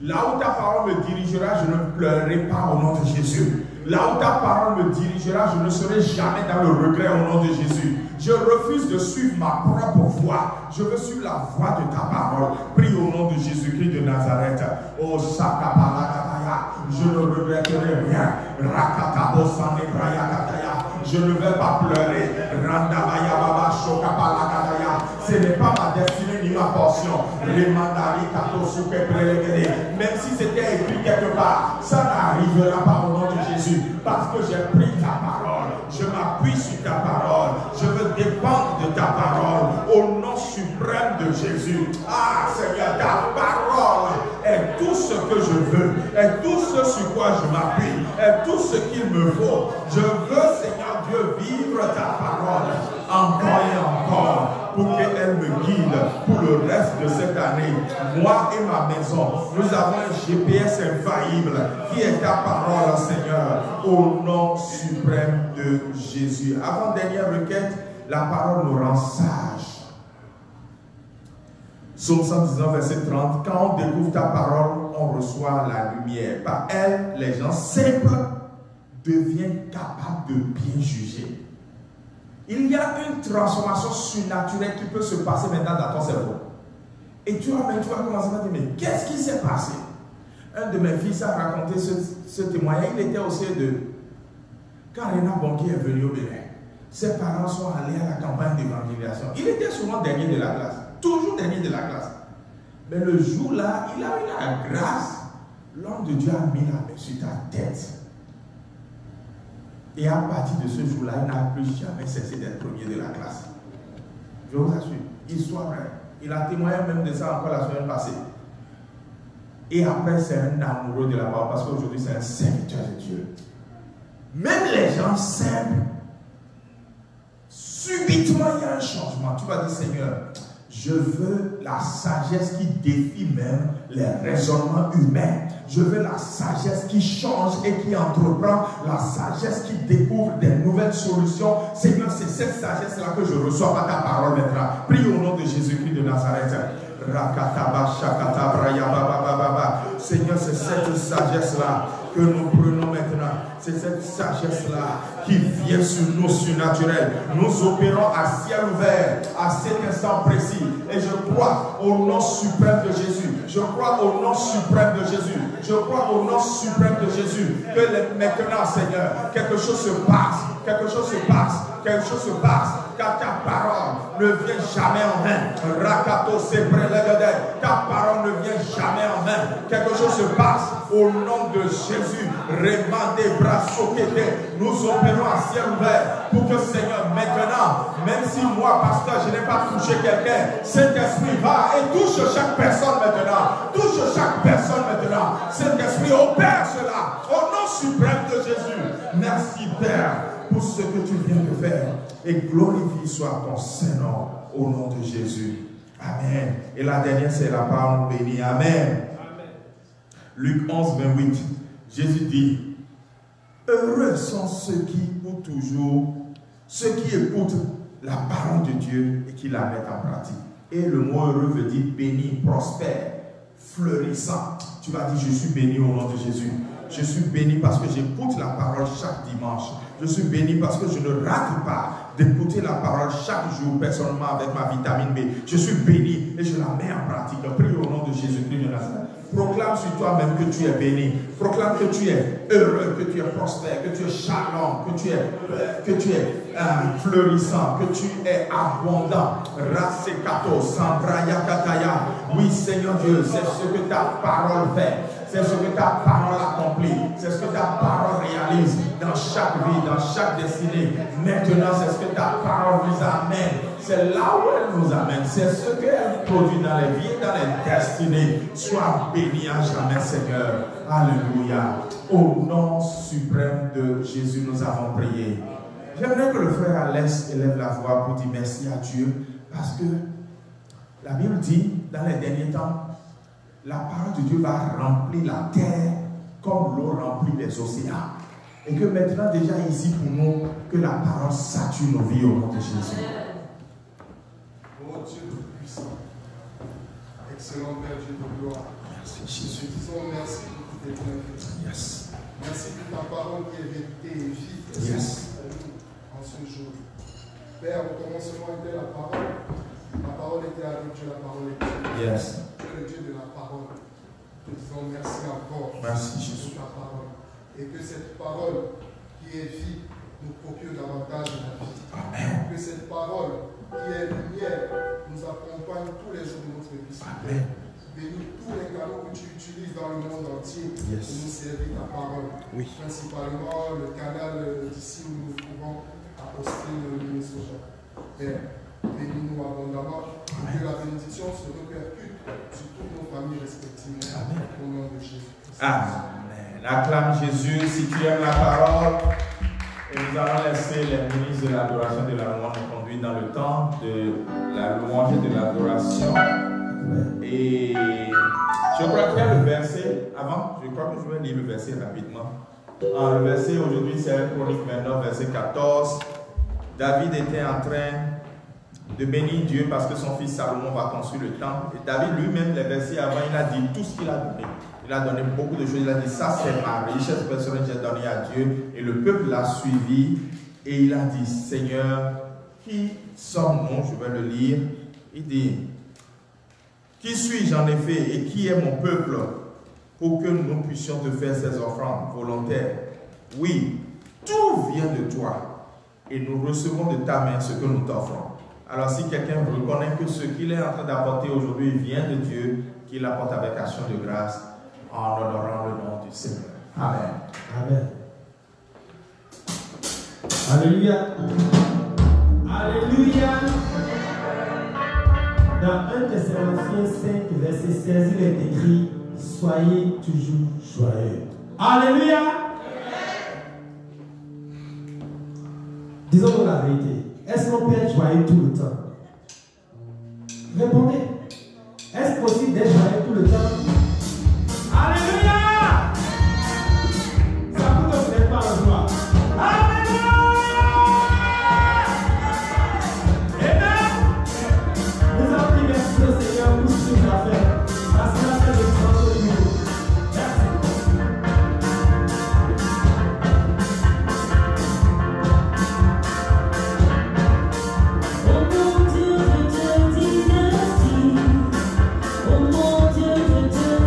Là où ta parole me dirigera, je ne pleurerai pas au nom de Jésus. Là où ta parole me dirigera, je ne serai jamais dans le regret au nom de Jésus. Je refuse de suivre ma propre voie. Je veux suivre la voie de ta parole. Prie au nom de Jésus-Christ de Nazareth. Oh, Sakapalakataya, je ne regretterai rien. Rakatabo Sanebraya Kataya. Je ne vais pas pleurer. Randabaya Baba Shokapalakataya. Ce n'est pas ma destinée ni ma portion. Remandari Katosuke Prelegede. Même si c'était écrit quelque part, ça n'arrivera pas au nom de Jésus. Parce que j'ai pris ta parole. Je m'appuie sur ta parole. Je veux dépendre de ta parole. Au nom suprême de Jésus. Ah Seigneur, ta parole est tout ce que je veux. Est tout ce sur quoi je m'appuie. Est tout ce qu'il me faut. Je veux, Seigneur Dieu, vivre ta parole encore et encore, pour qu'elle me guide pour le reste de cette année. Moi et ma maison, nous avons un GPS infaillible qui est ta parole, Seigneur, au nom suprême de Jésus. Avant-dernière requête, la parole nous rend sages. Psaume 119, verset 30. Quand on découvre ta parole, on reçoit la lumière. Par elle, les gens simples deviennent capables de bien juger. Il y a une transformation surnaturelle qui peut se passer maintenant dans ton cerveau. Et tu vas commencer à te dire, mais qu'est-ce qui s'est passé? Un de mes fils a raconté ce témoignage. Il était au CE2. Quand Réna Bonki est venu au Bénin, ses parents sont allés à la campagne d'évangélisation. Il était souvent dernier de la classe. Toujours dernier de la classe. Mais le jour-là, il a eu la grâce. L'homme de Dieu a mis la main sur ta tête. Et à partir de ce jour-là, il n'a plus jamais cessé d'être premier de la classe. Je vous assure, histoire vraie. Il a témoigné même de ça encore la semaine passée. Et après, c'est un amoureux de la parole, parce qu'aujourd'hui, c'est un serviteur de Dieu. Même les gens simples, subitement, il y a un changement. Tu vas dire, Seigneur, je veux la sagesse qui défie même les raisonnements humains. Je veux la sagesse qui change et qui entreprend, la sagesse qui découvre des nouvelles solutions. Seigneur, c'est cette sagesse-là que je reçois par ta parole maintenant. Prie au nom de Jésus-Christ de Nazareth. Seigneur, c'est cette sagesse-là que nous prenons maintenant. C'est cette sagesse-là qui vient sur nous surnaturel. Nous opérons à ciel ouvert à cet instant précis. Et je crois au nom suprême de Jésus. Je crois au nom suprême de Jésus. Je crois au nom suprême de Jésus que maintenant, Seigneur, quelque chose se passe. Quelque chose se passe. Quelque chose se passe. Car ta parole ne vient jamais en vain. Rakato se prélegade. Ta parole ne vient jamais en vain. Quelque chose se passe au nom de Jésus. Remande brasokete. Nous opérons à ciel ouvert pour que, Seigneur, maintenant, même si moi, pasteur, je n'ai pas touché quelqu'un, cet esprit va et touche chaque personne maintenant. Touche chaque personne maintenant. Cet esprit opère cela au nom suprême de Jésus. Merci, Père, pour ce que tu viens de faire. Et glorifié soit ton Saint-Nom au nom de Jésus. Amen. Et la dernière, c'est la parole bénie. Amen. Amen. Luc 11, 28. Jésus dit, heureux sont ceux qui écoutent toujours, ceux qui écoutent la parole de Dieu et qui la mettent en pratique. Et le mot heureux veut dire béni, prospère, fleurissant. Tu vas dire, je suis béni au nom de Jésus. Je suis béni parce que j'écoute la parole chaque dimanche. Je suis béni parce que je ne rate pas d'écouter la parole chaque jour personnellement avec ma vitamine B. Je suis béni et je la mets en pratique. Prie au nom de Jésus-Christ de Nazareth. Proclame sur toi-même que tu es béni. Proclame que tu es heureux, que tu es prospère, que tu es charmant, que tu es fleurissant, que tu es abondant. Rasekato, Sambraya Kataya. Oui, Seigneur Dieu, c'est ce que ta parole fait. C'est ce que ta parole accomplit. C'est ce que ta parole réalise dans chaque vie, dans chaque destinée. Maintenant, c'est ce que ta parole nous amène. C'est là où elle nous amène. C'est ce qu'elle produit dans les vies et dans les destinées. Sois béni à jamais, Seigneur. Alléluia. Au nom suprême de Jésus, nous avons prié. J'aimerais que le frère Alex élève la voix pour dire merci à Dieu. Parce que la Bible dit, dans les derniers temps, la parole de Dieu va remplir la terre comme l'eau remplit les océans. Et que maintenant, déjà ici pour nous, que la parole sature nos vies au nom de Jésus. Oh Dieu puissant, excellent Père Dieu de gloire. Merci Jésus. Nous disons merci pour tous tes bienfaits. Yes. Merci pour ta parole qui est vérité et vie. Yes. En ce jour. Père, au commencement était la parole. La parole était avec Dieu, la parole était avec Dieu. Yes. Tu es le Dieu de la parole. Nous disons merci encore. Merci Jésus. Pour ta parole. Et que cette parole qui est vie nous procure davantage de la vie. Amen. Que cette parole qui est lumière nous accompagne tous les jours de notre vie. Amen. Bénis tous les canaux que tu utilises dans le monde entier pour Yes. nous servir ta parole. Oui. Principalement le canal d'ici où nous nous trouvons à Austin, Minnesota. Père, bénis-nous abondamment. Que la bénédiction se répercute sur toutes nos familles respectives. Amen. Au nom de Jésus. Amen. Acclame Jésus si tu aimes la parole. Et nous allons laisser les ministres de l'adoration et de la louange nous conduire dans le temps de la louange et de l'adoration. Et je crois qu'il y a le verset, avant, je crois que je vais lire le verset rapidement. Le verset aujourd'hui, c'est Chronique 29, verset 14. David était en train de bénir Dieu parce que son fils Salomon va construire le temple. Et David lui-même, les versets avant, il a dit tout ce qu'il a donné. Il a donné beaucoup de choses. Il a dit ça, c'est ma richesse personnelle que j'ai donnée à Dieu. Et le peuple l'a suivi. Et il a dit, Seigneur, qui sommes-nous? Je vais le lire. Il dit, qui suis-je en effet et qui est mon peuple pour que nous puissions te faire ces offrandes volontaires? Oui, tout vient de toi et nous recevons de ta main ce que nous t'offrons. Alors si quelqu'un reconnaît que ce qu'il est en train d'apporter aujourd'hui vient de Dieu, qu'il apporte avec action de grâce en honorant le nom du Seigneur. Amen. Amen. Alléluia. Alléluia. Dans 1 Thessaloniciens 5, verset 16, il est écrit, soyez toujours joyeux. Alléluia. Disons-nous la vérité. Est-ce qu'on peut être joyeux tout le temps? Répondez. Est-ce possible d'être joyeux tout le temps? Alléluia! Ça peut te faire par la joie. Alléluia! Amen! Nous avons dit merci au Seigneur pour ce qu'il a fait. Parce qu'il a fait de grands choses. Merci. Oh mon Dieu, je te dis merci. Oh mon Dieu, je te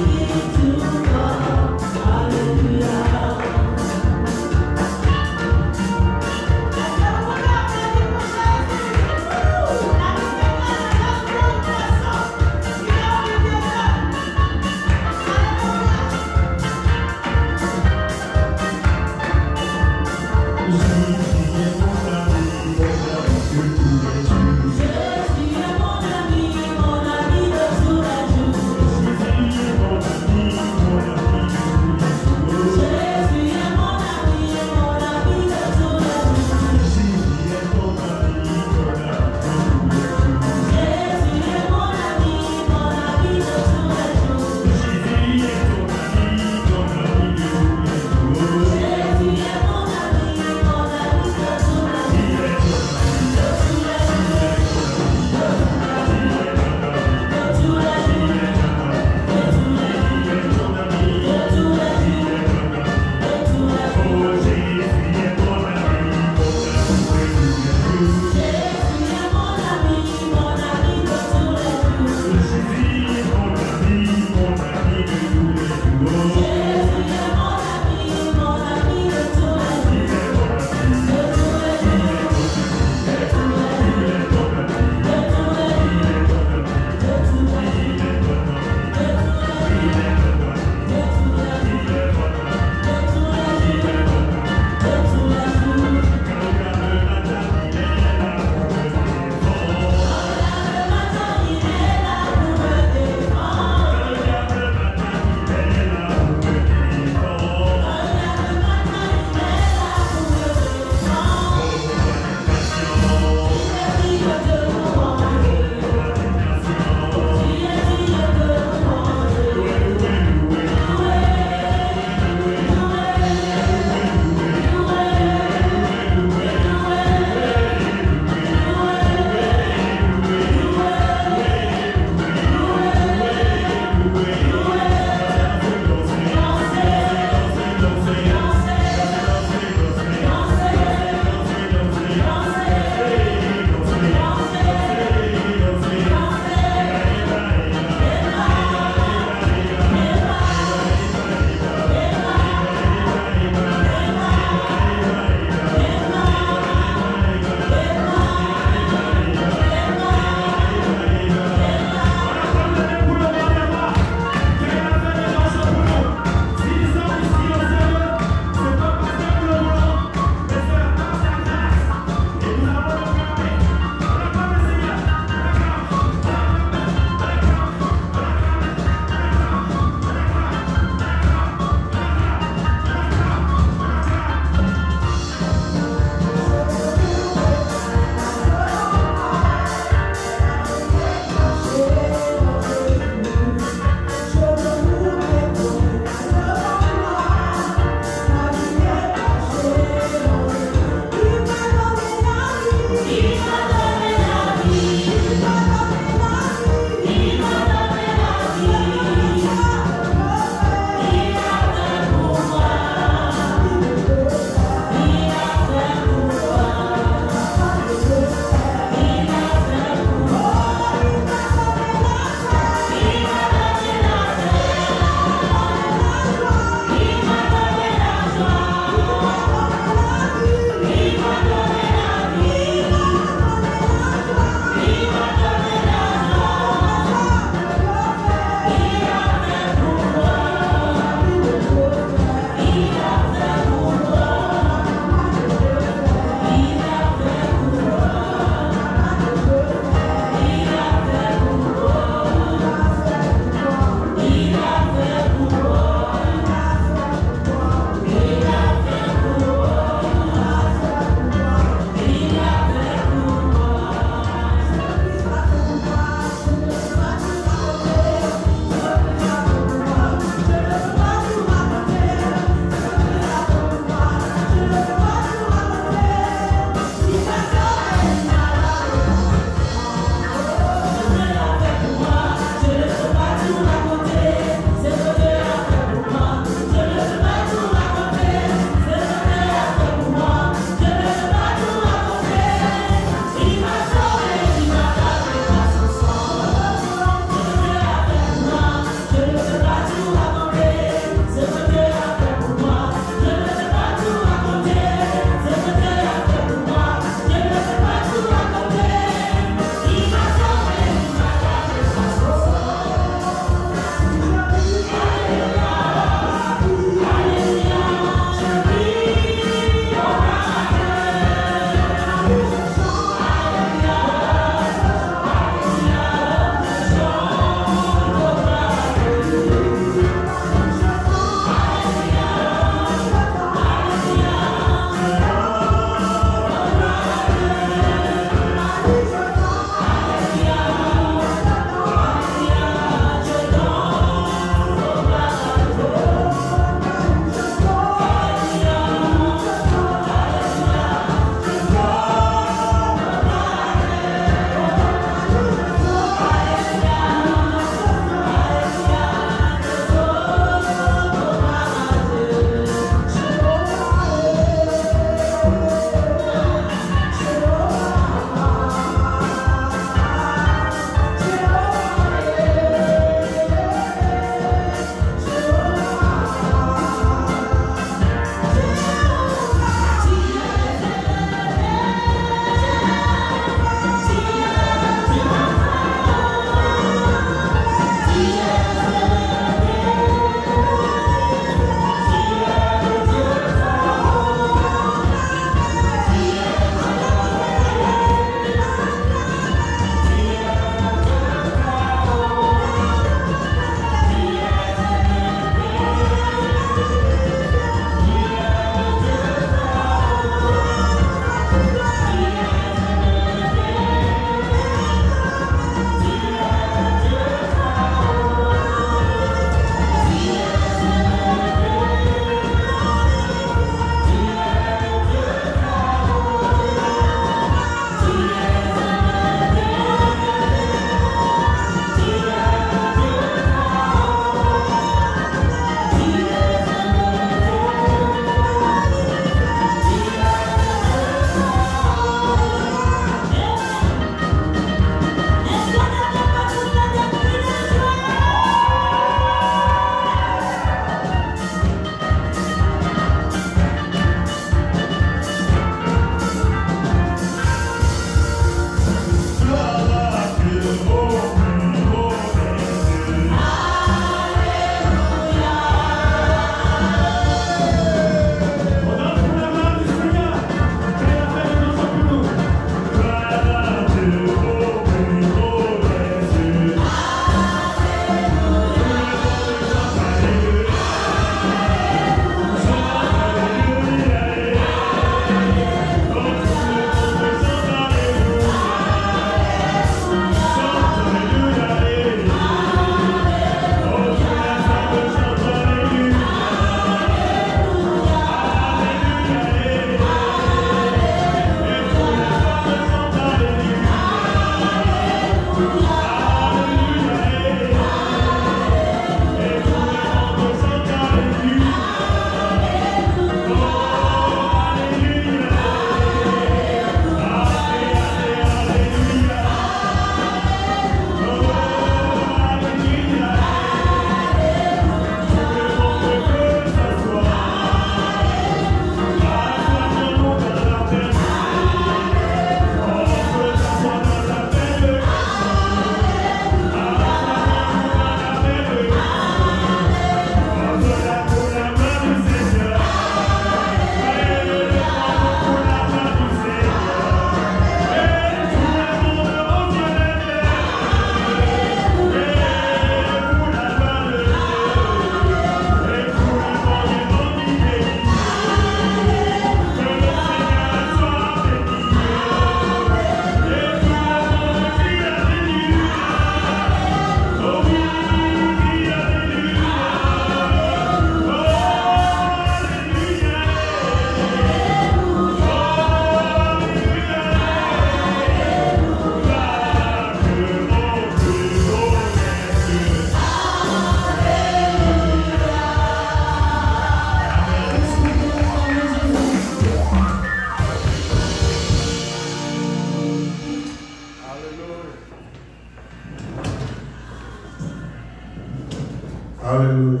Alléluia.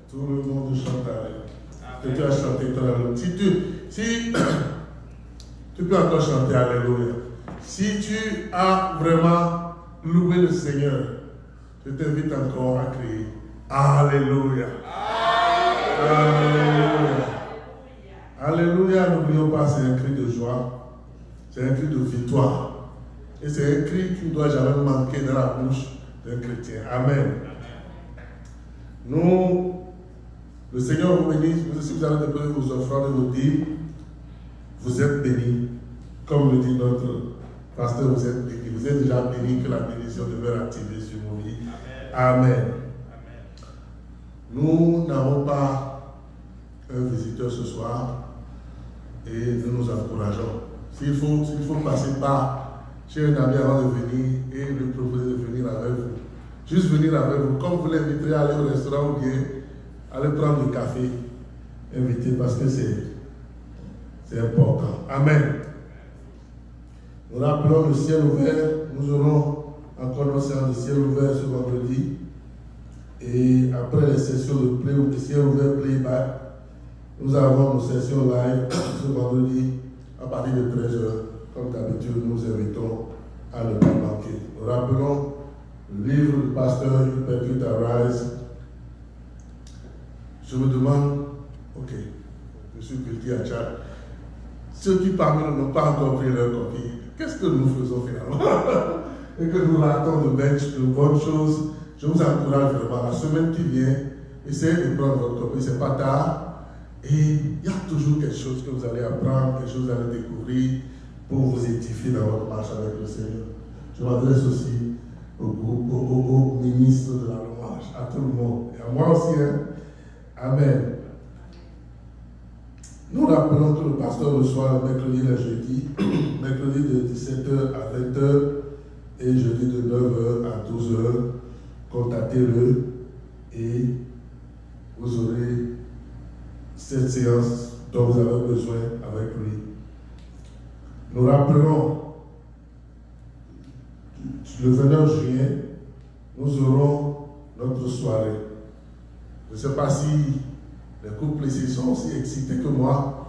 Tout le monde chante Alléluia. Que tu as chanté tout à l'heure. Si tu peux encore chanter Alléluia. Si tu as vraiment loué le Seigneur, je t'invite encore à crier Alléluia. Alléluia. Alléluia, n'oublions pas, c'est un cri de joie, c'est un cri de victoire. Et c'est un cri qui ne doit jamais manquer dans la bouche d'un chrétien. Amen. Nous, le Seigneur vous bénisse. Vous aussi, vous allez déposer vos offrandes et vos dîmes. Vous êtes bénis. Comme le dit notre pasteur, vous êtes bénis. Vous êtes déjà bénis, que la bénédiction demeure activée sur vos vies. Amen. Amen. Nous n'avons pas un visiteur ce soir et nous nous encourageons. S'il faut passer par chez un ami avant de venir et lui proposer de venir avec vous, juste venir avec vous, comme vous l'inviterez à aller au restaurant ou bien aller prendre du café, inviter parce que c'est important. Amen. Nous rappelons le ciel ouvert. Nous aurons encore nos séances de ciel ouvert ce vendredi. Et après les sessions de ciel ouvert playback, nous avons nos sessions live ce vendredi à partir de 13h. Comme d'habitude, nous invitons à ne pas manquer. Nous rappelons le livre du pasteur You Percute Arise. Je me demande, ok, je suis petit à Tchad. Ceux qui parmi nous n'ont pas encore pris leur copie, qu'est-ce que nous faisons finalement? Et que nous ratons de bonnes choses. Je vous encourage vraiment, la semaine qui vient, essayez de prendre votre copie, c'est pas tard. Et il y a toujours quelque chose que vous allez apprendre, quelque chose que vous allez découvrir pour vous édifier dans votre marche avec le Seigneur. Je m'adresse aussi au ministre de la louange, à tout le monde, et à moi aussi. Hein? Amen. Nous rappelons que le pasteur reçoit le mercredi et le jeudi, mercredi de 17h à 20h et jeudi de 9h à 12h. Contactez-le et vous aurez cette séance dont vous avez besoin avec lui. Nous rappelons, le 29 juillet, nous aurons notre soirée. Je ne sais pas si les couples ici sont aussi excités que moi.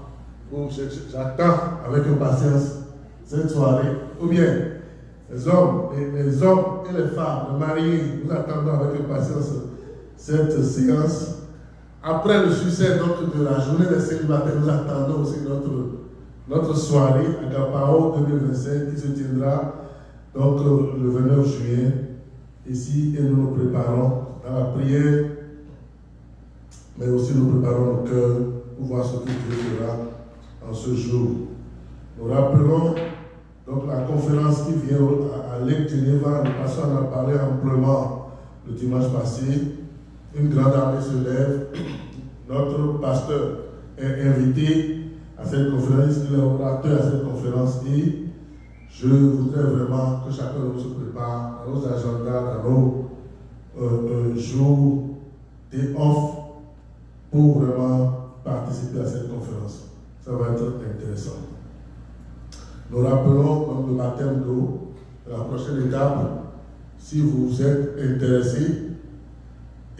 J'attends avec impatience cette soirée. Ou bien, les hommes et les femmes, les mariés, nous attendons avec impatience cette séance. Après le succès donc, de la journée des célibataires, nous attendons aussi notre soirée à Agapao 2025 qui se tiendra donc, le 29 juillet ici et nous nous préparons dans la prière, mais aussi nous préparons nos cœurs pour voir ce que Dieu fera en ce jour. Nous rappelons donc la conférence qui vient à Lake Geneva, le pasteur en a parlé amplement le dimanche passé. Une grande armée se lève. Notre pasteur est invité à cette conférence, il est orateur à cette conférence et je voudrais vraiment que chacun de nous se prépare dans nos agendas, dans nos jours des off pour vraiment participer à cette conférence. Ça va être intéressant. Nous rappelons comme le baptême d'eau, la prochaine étape, si vous êtes intéressé,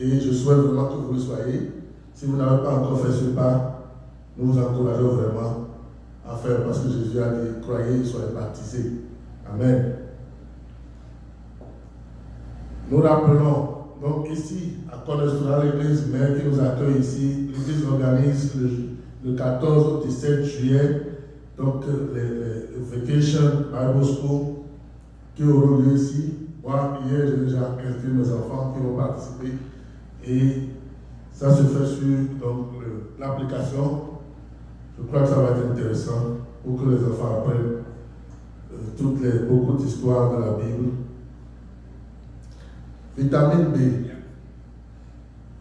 et je souhaite vraiment que vous le soyez, si vous n'avez pas encore fait ce pas, nous vous encourageons vraiment à faire, parce que Jésus a dit, croyez, soyez baptisés. Amen. Nous rappelons, donc ici, à Conestra, l'église mère qui nous accueille ici, l'église organise le 14 au 17 juillet, donc les Vacation Bible School qui auront lieu ici. Moi, hier, j'ai déjà inscrit mes enfants qui vont participer et ça se fait sur l'application. Je crois que ça va être intéressant pour que les enfants apprennent beaucoup d'histoires de la Bible. Vitamine B.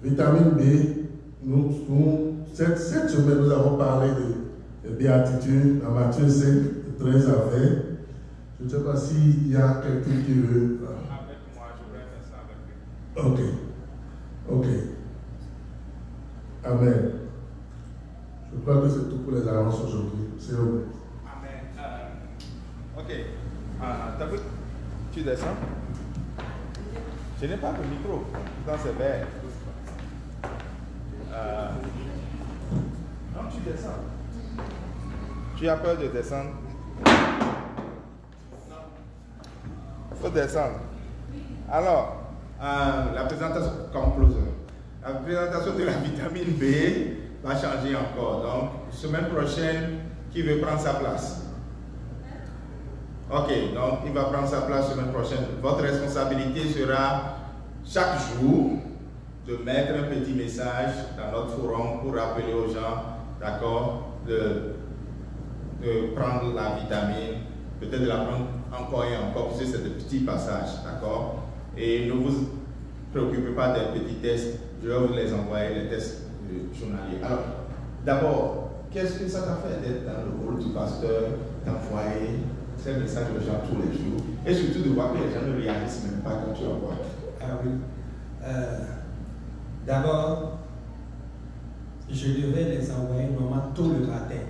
Vitamine B, cette semaine, nous avons parlé de béatitude dans Matthieu 5, 13 à 20. Je ne sais pas s'il y a quelqu'un qui veut. Avec moi, je vais faire ça avec lui. Ok. Amen. Je crois que c'est tout pour les annonces aujourd'hui. C'est vrai. Amen. Ok. David, tu descends. Je n'ai pas de micro. Pourtant, c'est vert. Non, tu descends. Tu as peur de descendre? Il faut descendre. Alors, la présentation, comme closer. La présentation de la vitamine B va changer encore. Donc, semaine prochaine, qui veut prendre sa place? Ok, donc il va prendre sa place semaine prochaine. Votre responsabilité sera chaque jour de mettre un petit message dans notre forum pour rappeler aux gens, d'accord, de prendre la vitamine, peut-être de la prendre encore et encore, parce que c'est de petits passages, d'accord? Et ne vous préoccupez pas des petits tests, je vais vous les envoyer, les tests journaliers. Alors, d'abord, qu'est-ce que ça t'a fait d'être dans le rôle du pasteur, d'envoyer ces messages aux gens tous les jours, et surtout de voir que les gens ne réagissent même pas quand tu envoies? Ah oui. D'abord, je devais les envoyer normalement tôt le matin,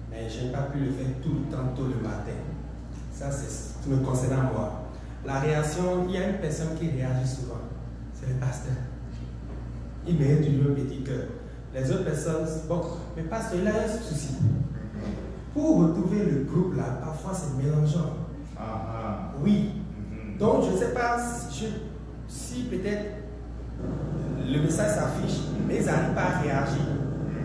mais je n'ai pas pu le faire tout le temps tôt le matin. Ça, c'est ce qui me concerne moi. La réaction, il y a une personne qui réagit souvent, c'est le pasteur. Il mérite toujours un petit cœur. Les autres personnes, bon, mais pasteur, il a un souci. Pour retrouver le groupe là, parfois c'est mélangeant. Oui. Donc, je ne sais pas si peut-être le message s'affiche, mais ils n'arrivent pas à réagir.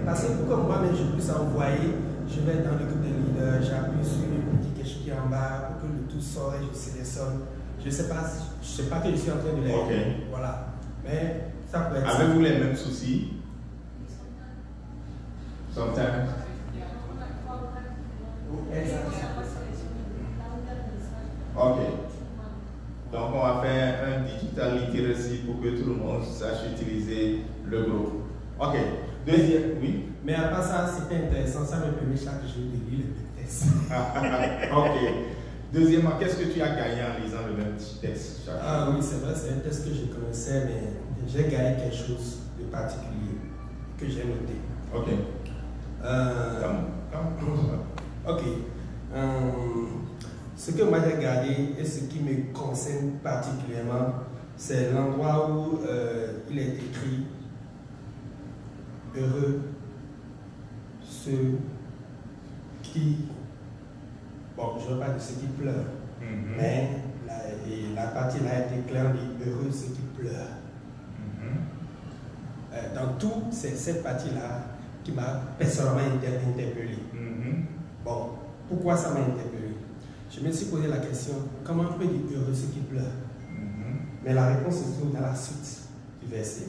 Parce que pour que moi-même je puisse envoyer, je vais dans le groupe de leaders, j'appuie sur le petit quelque chose qui est en bas pour que le tout sort et je sélectionne. Je ne sais pas que je suis en train de les. Okay. Voilà. Mais ça peut être. Avez-vous les mêmes soucis? Sometimes. Ok. Donc on va faire un digital literacy pour que tout le monde sache utiliser le groupe. Ok. Deuxième, oui. Mais à part ça, c'était intéressant. Ça me permet chaque jour de lire le texte. Ok. Deuxièmement, qu'est-ce que tu as gagné en lisant le même texte chaque jour? Ah oui, c'est vrai, c'est un texte que je connaissais, mais j'ai gagné quelque chose de particulier que j'ai noté. Ok. Ok. Ce que moi j'ai gardé et ce qui me concerne particulièrement, c'est l'endroit où il est écrit heureux ceux qui, bon, je ne veux pas de ceux qui pleurent, mais la partie là est claire, dit heureux ceux qui pleurent. Dans tout, c'est cette partie-là qui m'a personnellement interpellé. Bon, pourquoi ça m'a interpellé? Je me suis posé la question, comment on peut dire heureux ceux qui pleurent? Mais la réponse se trouve dans la suite du verset.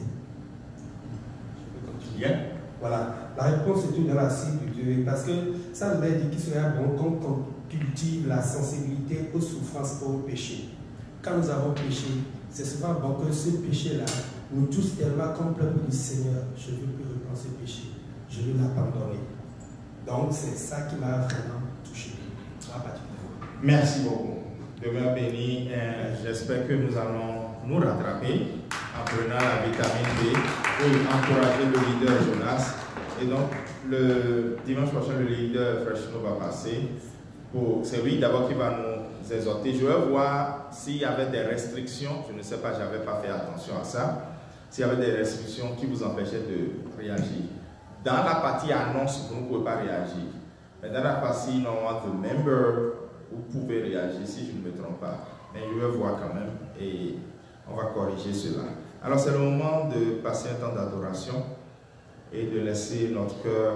Je peux continuer. Yeah. Voilà, la réponse se trouve dans la suite du verset, parce que ça veut dire qu'il serait bon qu'on cultive la sensibilité aux souffrances et aux péchés. Quand nous avons péché, c'est souvent bon que ce péché-là nous touche tellement comme peuple du Seigneur. Je ne veux plus reprendre ce péché, je veux l'abandonner. Donc c'est ça qui m'a vraiment touché, moi particulièrement. Merci beaucoup. Demeure béni. J'espère que nous allons nous rattraper en prenant la vitamine B pour encourager le leader Jonas. Et donc, le dimanche prochain, le leader Freshno va passer. C'est lui d'abord qui va nous exhorter. Je vais voir s'il y avait des restrictions. Je ne sais pas, je n'avais pas fait attention à ça. S'il y avait des restrictions qui vous empêchaient de réagir. Dans la partie annonce, vous ne pouvez pas réagir. Mais dans la partie normalement de member, vous pouvez réagir si je ne me trompe pas. Mais je vais voir quand même et on va corriger cela. Alors c'est le moment de passer un temps d'adoration et de laisser notre cœur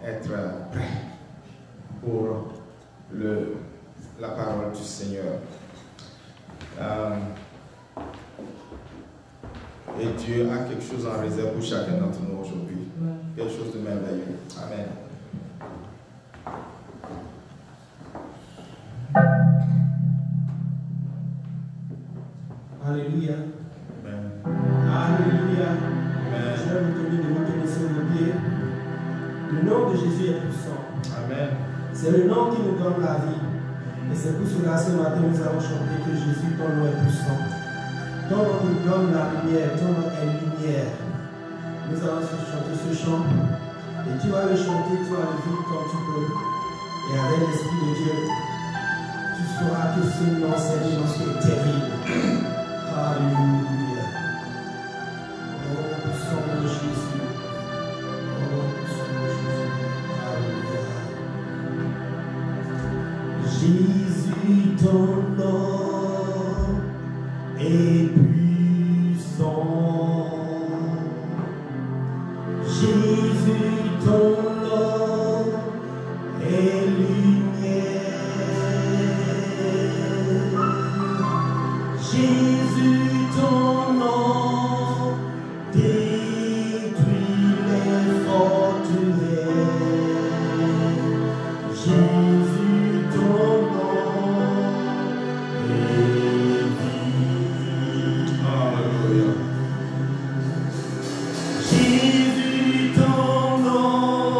être prêt pour la parole du Seigneur. Et Dieu a quelque chose en réserve pour chacun d'entre nous aujourd'hui. Quelque chose de merveilleux. Amen. Alléluia. Amen. Alléluia. Amen. Je vais vous demander de vous tenir sur vos pieds. Le nom de Jésus est puissant. Amen. C'est le nom qui nous donne la vie. Et c'est pour cela ce matin nous allons chanter que Jésus, ton nom est puissant. Ton nom nous donne la lumière. Ton nom est lumière. Nous allons chanter ce chant. Et tu vas le chanter, tu vas le vivre comme tu peux. Et avec l'Esprit de Dieu, tu sauras que ce nom, c'est un nom qui est terrible. ton nom est puissant. Jésus, ton nom est lumière. Jésus, ton nom détruit les forteresses. Jésus, ton nom est vie. Alléluia. Jésus, ton nom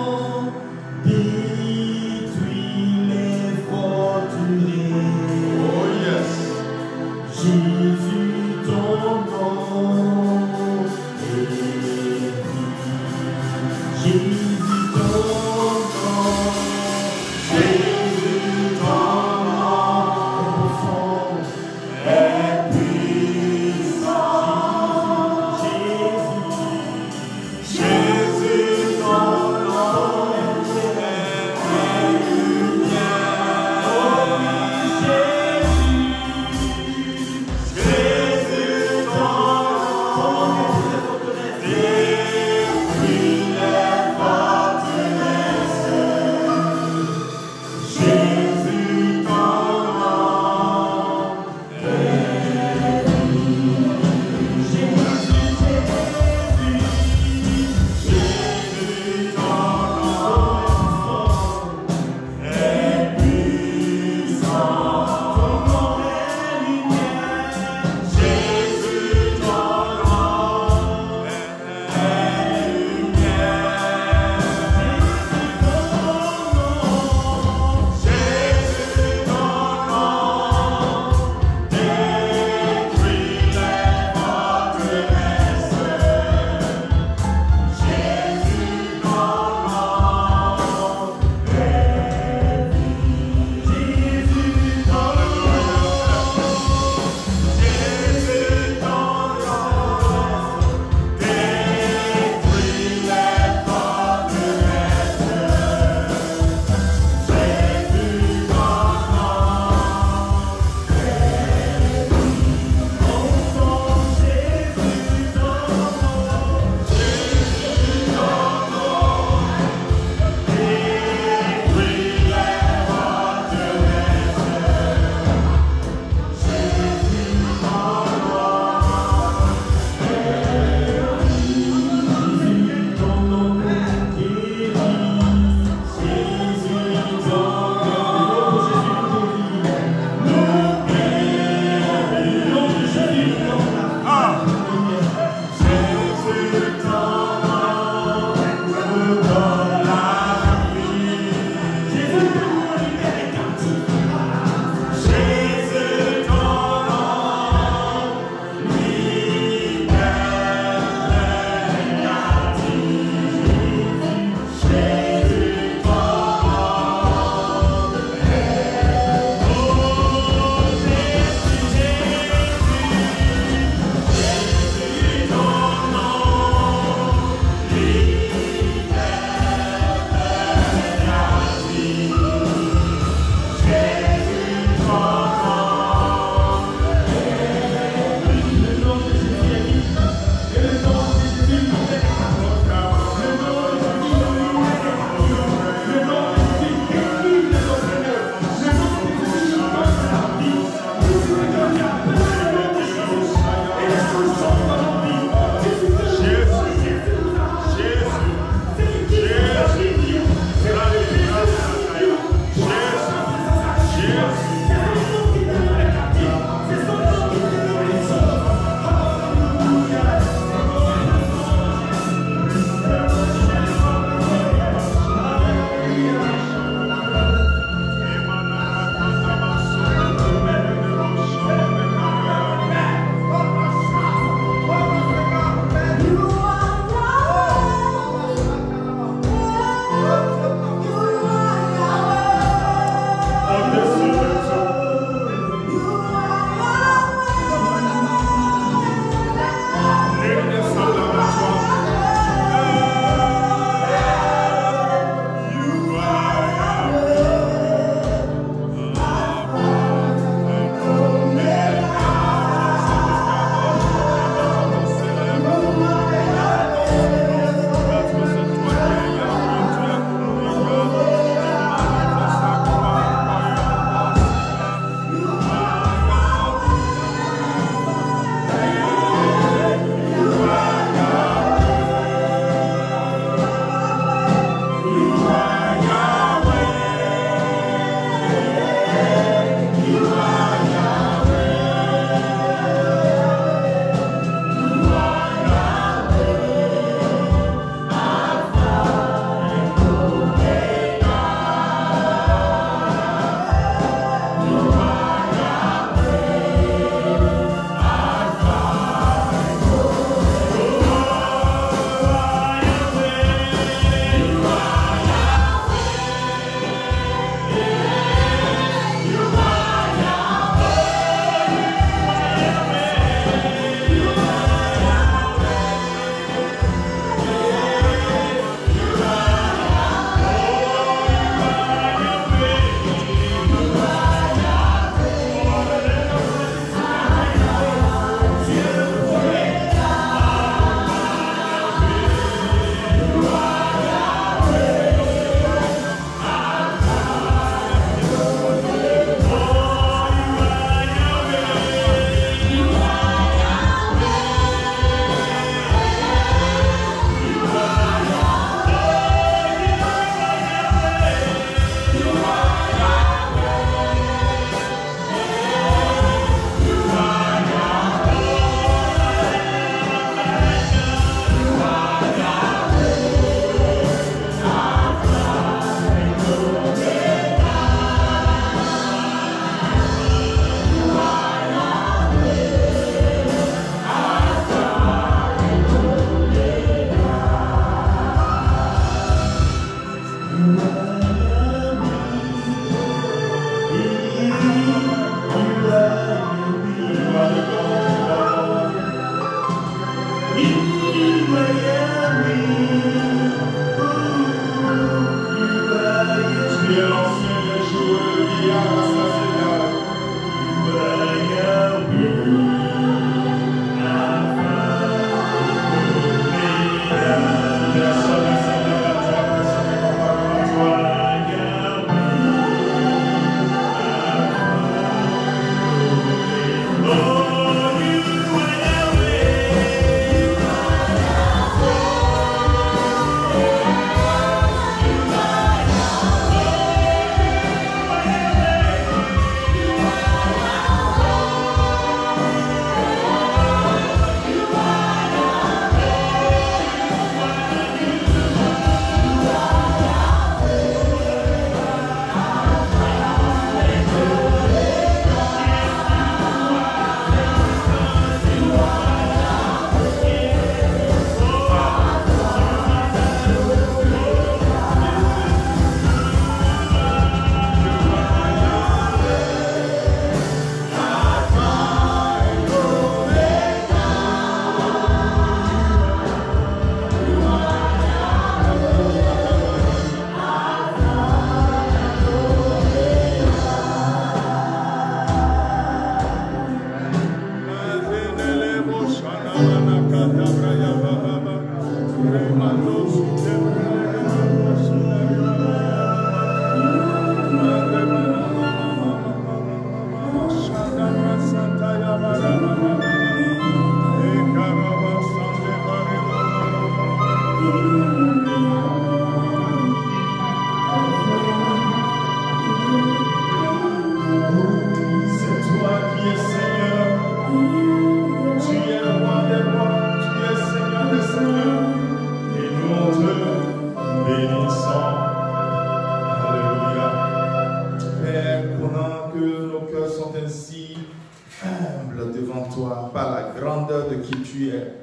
la grandeur de qui tu es,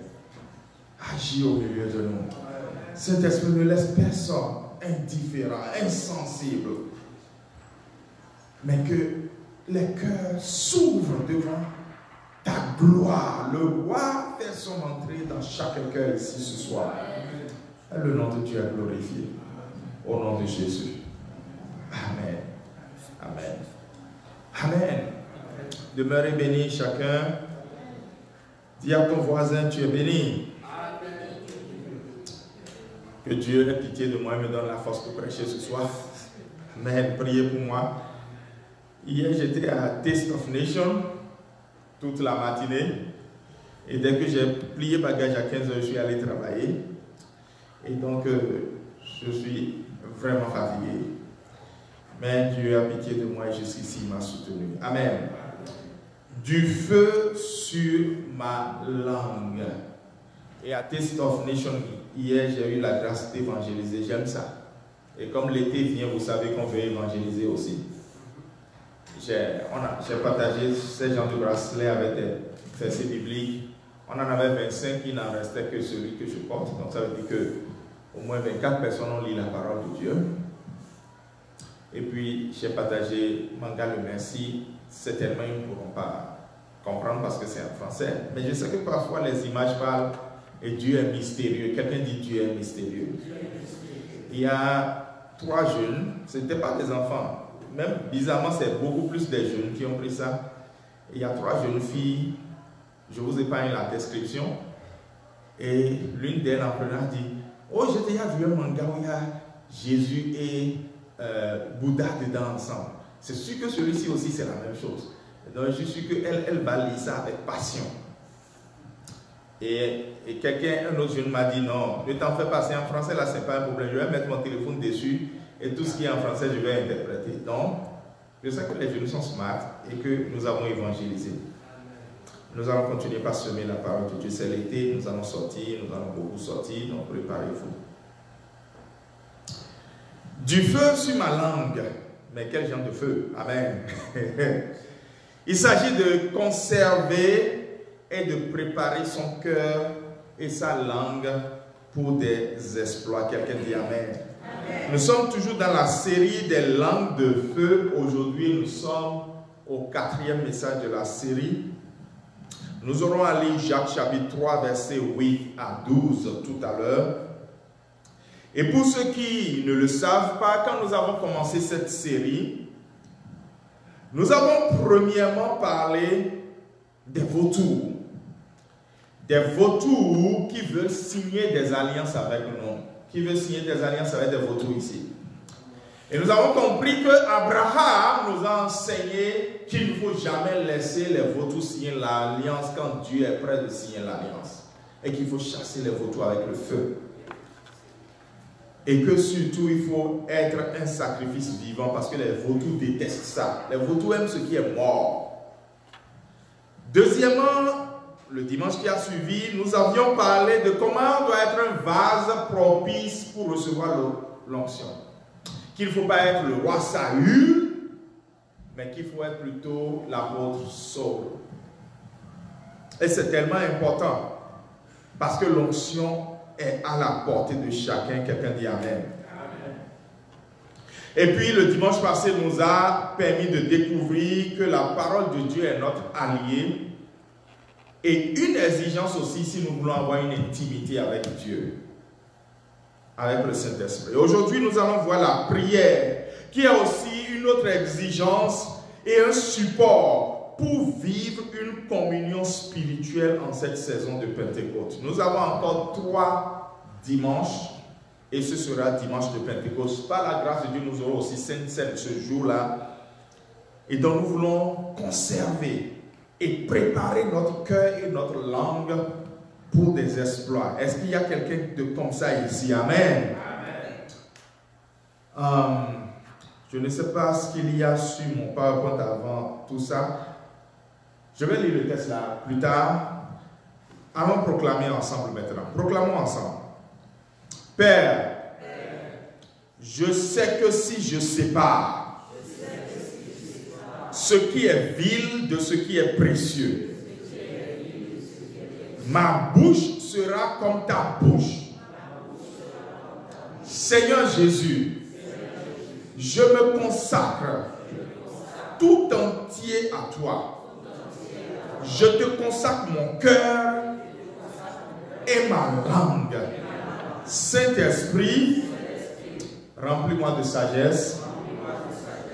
agis au milieu de nous. Saint-Esprit, ne laisse personne indifférent, insensible, mais que les cœurs s'ouvrent devant ta gloire. Le roi fait son entrée dans chaque cœur ici ce soir. Le nom de Dieu est glorifié. Au nom de Jésus. Amen. Amen. Amen. Demeurez bénis chacun. Dis à ton voisin, tu es béni. Que Dieu ait pitié de moi et me donne la force pour prêcher ce soir. Amen. Priez pour moi. Hier, j'étais à Taste of Nation toute la matinée. Et dès que j'ai plié bagage à 15h, je suis allé travailler. Et donc, je suis vraiment fatigué. Mais Dieu a pitié de moi et jusqu'ici, il m'a soutenu. Amen. Du feu sur ma langue. Et à Taste of Nation, hier, j'ai eu la grâce d'évangéliser. J'aime ça. Et comme l'été vient, vous savez qu'on veut évangéliser aussi. J'ai partagé ces genres de bracelets avec des versets bibliques. On en avait 25, il n'en restait que celui que je porte. Donc ça veut dire que au moins 24 personnes ont lu la parole de Dieu. Et puis j'ai partagé Manga le Merci. Certainement ils ne pourront pas comprendre parce que c'est en français. Mais je sais que parfois les images parlent et Dieu est mystérieux. Quelqu'un dit Dieu est mystérieux. Il y a 3 jeunes, ce n'étaient pas des enfants. Même bizarrement, c'est beaucoup plus des jeunes qui ont pris ça. Il y a 3 jeunes filles, je vous épargne la description. Et l'une d'elles, en prenant, dit: oh, j'ai déjà vu un manga où il y a Jésus et Bouddha dedans ensemble. C'est sûr que celui-ci aussi, c'est la même chose. Donc, je suis sûr qu'elle va lire ça avec passion. Et un autre jeune m'a dit: non, ne t'en fais pas, c'est en français, là, c'est pas un problème. Je vais mettre mon téléphone dessus. Et tout ce qui est en français, je vais interpréter. Donc, je sais que les jeunes sont smart et que nous avons évangélisé. Nous allons continuer par semer la parole de Dieu. C'est l'été, nous allons sortir, nous allons beaucoup sortir, donc préparez-vous. Du feu sur ma langue. Mais quel genre de feu? Amen. Il s'agit de conserver et de préparer son cœur et sa langue pour des exploits. Quelqu'un dit Amen. Nous sommes toujours dans la série des langues de feu. Aujourd'hui, nous sommes au 4e message de la série. Nous aurons à lire Jacques chapitre 3, versets 8 à 12 tout à l'heure. Et pour ceux qui ne le savent pas, quand nous avons commencé cette série, nous avons premièrement parlé des vautours. Des vautours qui veulent signer des alliances avec nous. Qui veut signer des alliances avec des vautours ici. Et nous avons compris que Abraham nous a enseigné qu'il ne faut jamais laisser les vautours signer l'alliance quand Dieu est prêt de signer l'alliance. Et qu'il faut chasser les vautours avec le feu. Et que surtout il faut être un sacrifice vivant parce que les vautours détestent ça. Les vautours aiment ce qui est mort. Deuxièmement, le dimanche qui a suivi, nous avions parlé de comment on doit être un vase propice pour recevoir l'onction. Qu'il ne faut pas être le roi Saül, mais qu'il faut être plutôt l'apôtre Saul. Et c'est tellement important, parce que l'onction est à la portée de chacun. Quelqu'un dit Amen. Amen. Et puis le dimanche passé nous a permis de découvrir que la parole de Dieu est notre allié. Et une exigence aussi si nous voulons avoir une intimité avec Dieu, avec le Saint-Esprit. Aujourd'hui, nous allons voir la prière, qui est aussi une autre exigence et un support pour vivre une communion spirituelle en cette saison de Pentecôte. Nous avons encore 3 dimanches, et ce sera dimanche de Pentecôte. Par la grâce de Dieu, nous aurons aussi Sainte Seine ce jour-là. Et donc nous voulons conserver et préparer notre cœur et notre langue pour des exploits. Est-ce qu'il y a quelqu'un de comme ça ici? Amen. Amen. Je ne sais pas ce qu'il y a sur mon PowerPoint avant tout ça. Je vais lire le texte là plus tard. Allons proclamer ensemble maintenant. Proclamons ensemble. Père, je sais que si je sépare ce qui est vil de ce qui est précieux, Ma bouche sera comme ta bouche. Seigneur Jésus, je me consacre tout entier à toi. Je te consacre mon cœur et ma langue. Saint-Esprit, remplis-moi de sagesse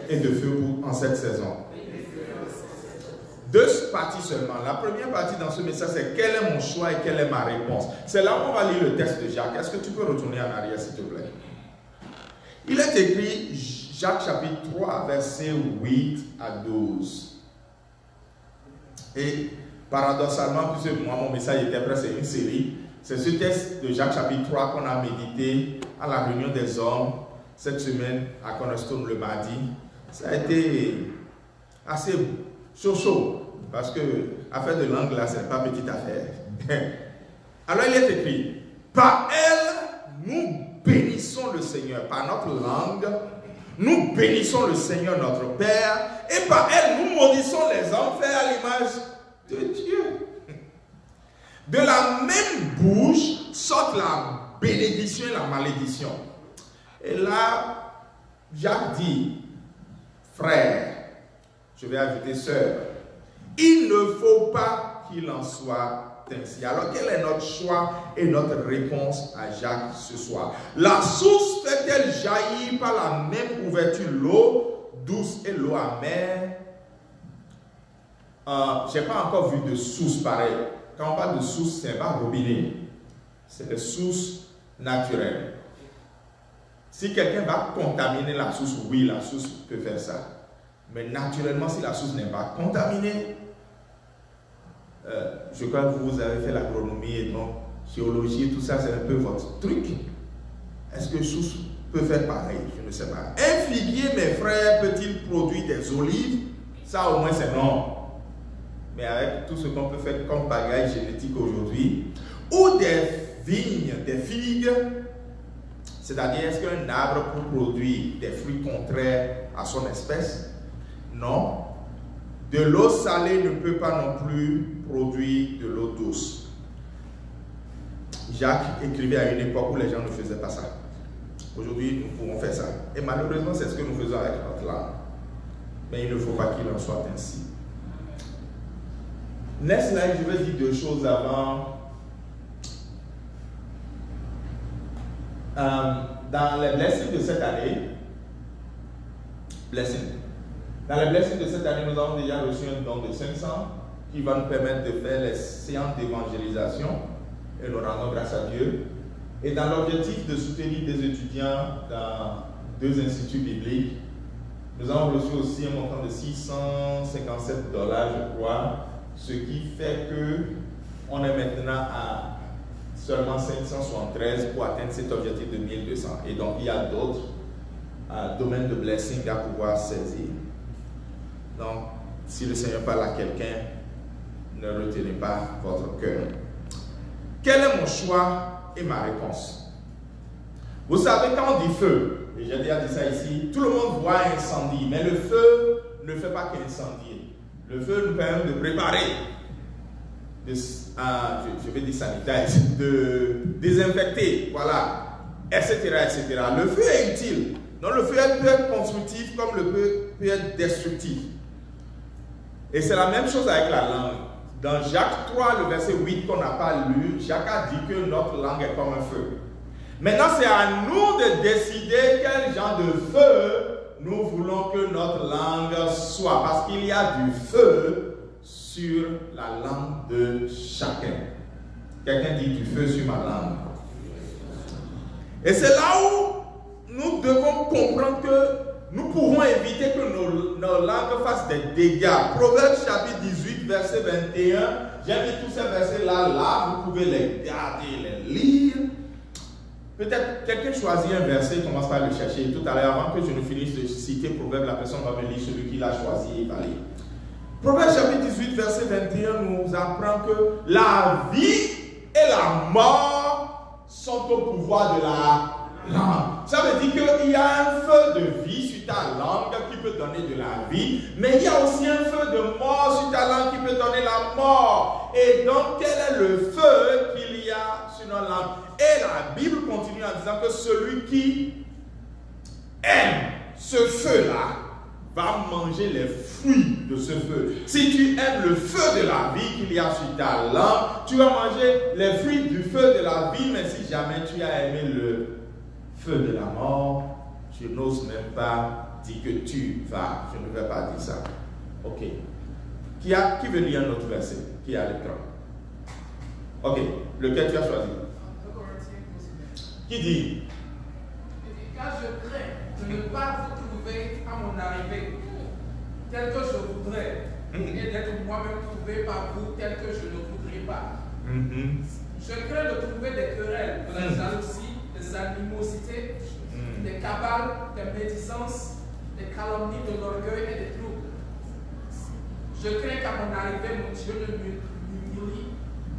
et de feu en cette saison. Deux parties seulement. La première partie dans ce message, c'est quel est mon choix et quelle est ma réponse. C'est là où on va lire le texte de Jacques. Est-ce que tu peux retourner en arrière, s'il te plaît? Il est écrit Jacques chapitre 3, versets 8 à 12. Et paradoxalement, puisque moi, mon message était presque une série, c'est ce texte de Jacques chapitre 3 qu'on a médité à la réunion des hommes cette semaine à Cornerstone le mardi. Ça a été assez chaud, parce que affaire de langue là, c'est pas petite affaire. Alors il est écrit, par elle, nous bénissons le Seigneur, par notre langue, nous bénissons le Seigneur notre Père, et par elle, nous maudissons les hommes faits à l'image de Dieu. De la même bouche sortent la bénédiction et la malédiction. Et là, Jacques dit, frère, je vais ajouter sœur, il ne faut pas qu'il en soit ainsi. Alors quel est notre choix et notre réponse à Jacques ce soir? La source fait-elle jaillir par la même ouverture l'eau douce et l'eau amère? Je n'ai pas encore vu de source pareille. Quand on parle de source, ce n'est pas robinet. C'est des sources naturelles. Si quelqu'un va contaminer la source, oui, la source peut faire ça. Mais naturellement, si la source n'est pas contaminée, je crois que vous avez fait l'agronomie et donc géologie et tout ça, c'est un peu votre truc. Est-ce que source peut faire pareil? Je ne sais pas. Un figuier, mes frères, peut-il produire des olives? Ça au moins c'est non. Mais avec tout ce qu'on peut faire comme bagage génétique aujourd'hui, ou des vignes, des figues, c'est-à-dire est-ce qu'un arbre peut produire des fruits contraires à son espèce? Non. De l'eau salée ne peut pas non plus produire de l'eau douce. Jacques écrivait à une époque où les gens ne faisaient pas ça. Aujourd'hui, nous pouvons faire ça. Et malheureusement, c'est ce que nous faisons avec notre langue. Mais il ne faut pas qu'il en soit ainsi. Next slide, je vais dire deux choses avant. Dans les blessings de cette année, dans les blessings de cette année, nous avons déjà reçu un don de 500 qui va nous permettre de faire les séances d'évangélisation et nous rendons grâce à Dieu. Et dans l'objectif de soutenir des étudiants dans 2 instituts bibliques, nous avons reçu aussi un montant de $657, je crois, ce qui fait que on est maintenant à seulement 573 pour atteindre cet objectif de 1200. Et donc, il y a d'autres domaines de blessing à pouvoir saisir. Donc, si le Seigneur parle à quelqu'un, ne retenez pas votre cœur. Quel est mon choix et ma réponse? Vous savez, quand on dit feu, et j'ai déjà dit ça ici, tout le monde voit un incendie, mais le feu ne fait pas qu'incendier. Le feu nous permet de préparer, je vais dire sanitaire, de désinfecter, voilà, etc., etc. Le feu est utile. Donc le feu peut être constructif comme le feu peut être destructif. Et c'est la même chose avec la langue. Dans Jacques 3, le verset 8 qu'on n'a pas lu, Jacques a dit que notre langue est comme un feu. Maintenant, c'est à nous de décider quel genre de feu nous voulons que notre langue soit. Parce qu'il y a du feu sur la langue de chacun. Quelqu'un dit du feu sur ma langue. Et c'est là où nous devons comprendre que nous pouvons éviter que nos langues fassent des dégâts. Proverbe chapitre 18, verset 21. J'ai mis tous ces versets-là, vous pouvez les garder, les lire. Peut-être quelqu'un choisit un verset et commence par le chercher. Tout à l'heure, avant que je ne finisse de citer Proverbe, la personne va me lire celui qui l'a choisi et va lire. Proverbe chapitre 18, verset 21 nous apprend que la vie et la mort sont au pouvoir de la langue. Ça veut dire qu'il y a un feu de vie sur ta langue qui peut donner de la vie, mais il y a aussi un feu de mort sur ta langue qui peut donner la mort. Et donc, quel est est le feu qu'il y a sur nos langues. Et la Bible continue en disant que celui qui aime ce feu-là va manger les fruits de ce feu. Si tu aimes le feu de la vie qu'il y a sur ta langue, tu vas manger les fruits du feu de la vie, mais si jamais tu as aimé le feu de la mort, je n'ose même pas dire que tu vas. Je ne vais pas dire ça. Ok. Qui veut lire un autre verset? Qui est à l'écran? Ok. Lequel tu as choisi? Qui dit? Car je crains de ne pas vous trouver à mon arrivée tel que je voudrais et d'être moi-même trouvé par vous tel que je ne voudrais pas. Je crains de trouver des querelles, de la jalousie, des animosités, des cabales, des médisances, des calomnies, de l'orgueil et des troubles. Je crains qu'à mon arrivée, mon Dieu ne m'humilie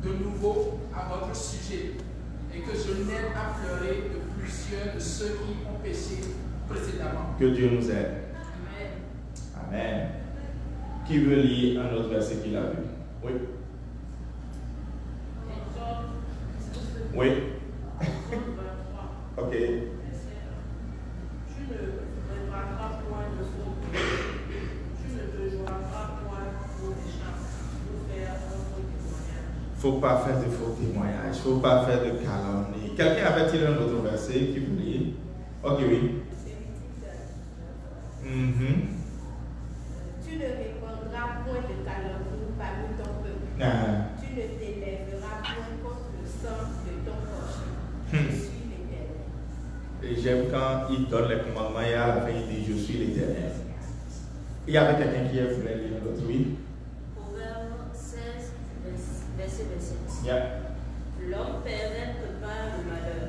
de nouveau à votre sujet et que je n'aide à pleurer de plusieurs de ceux qui ont péché précédemment. Que Dieu nous aide. Amen. Amen. Qui veut lire un autre verset qu'il a vu? Oui. Oui. Ok. Tu ne prépareras point de faux témoignages. Tu ne te joindras point aux méchants pour faire un faux témoignage. Faut pas faire de faux témoignages. Faut pas faire de calomnie. Quelqu'un avait-il un autre verset qui veut lire? Ok, oui. Tu ne répandras point de calomnie parmi ton peuple. Tu ne t'élèveras point contre le sang de ton prochain. Je suis l'Éternel. Et j'aime quand il donne les commandements et à la fin il dit je suis l'Éternel. Il y avait quelqu'un qui voulait lire l'autre, oui. Proverbe 16, verset 27. Yeah. L'homme pervers prépare le malheur,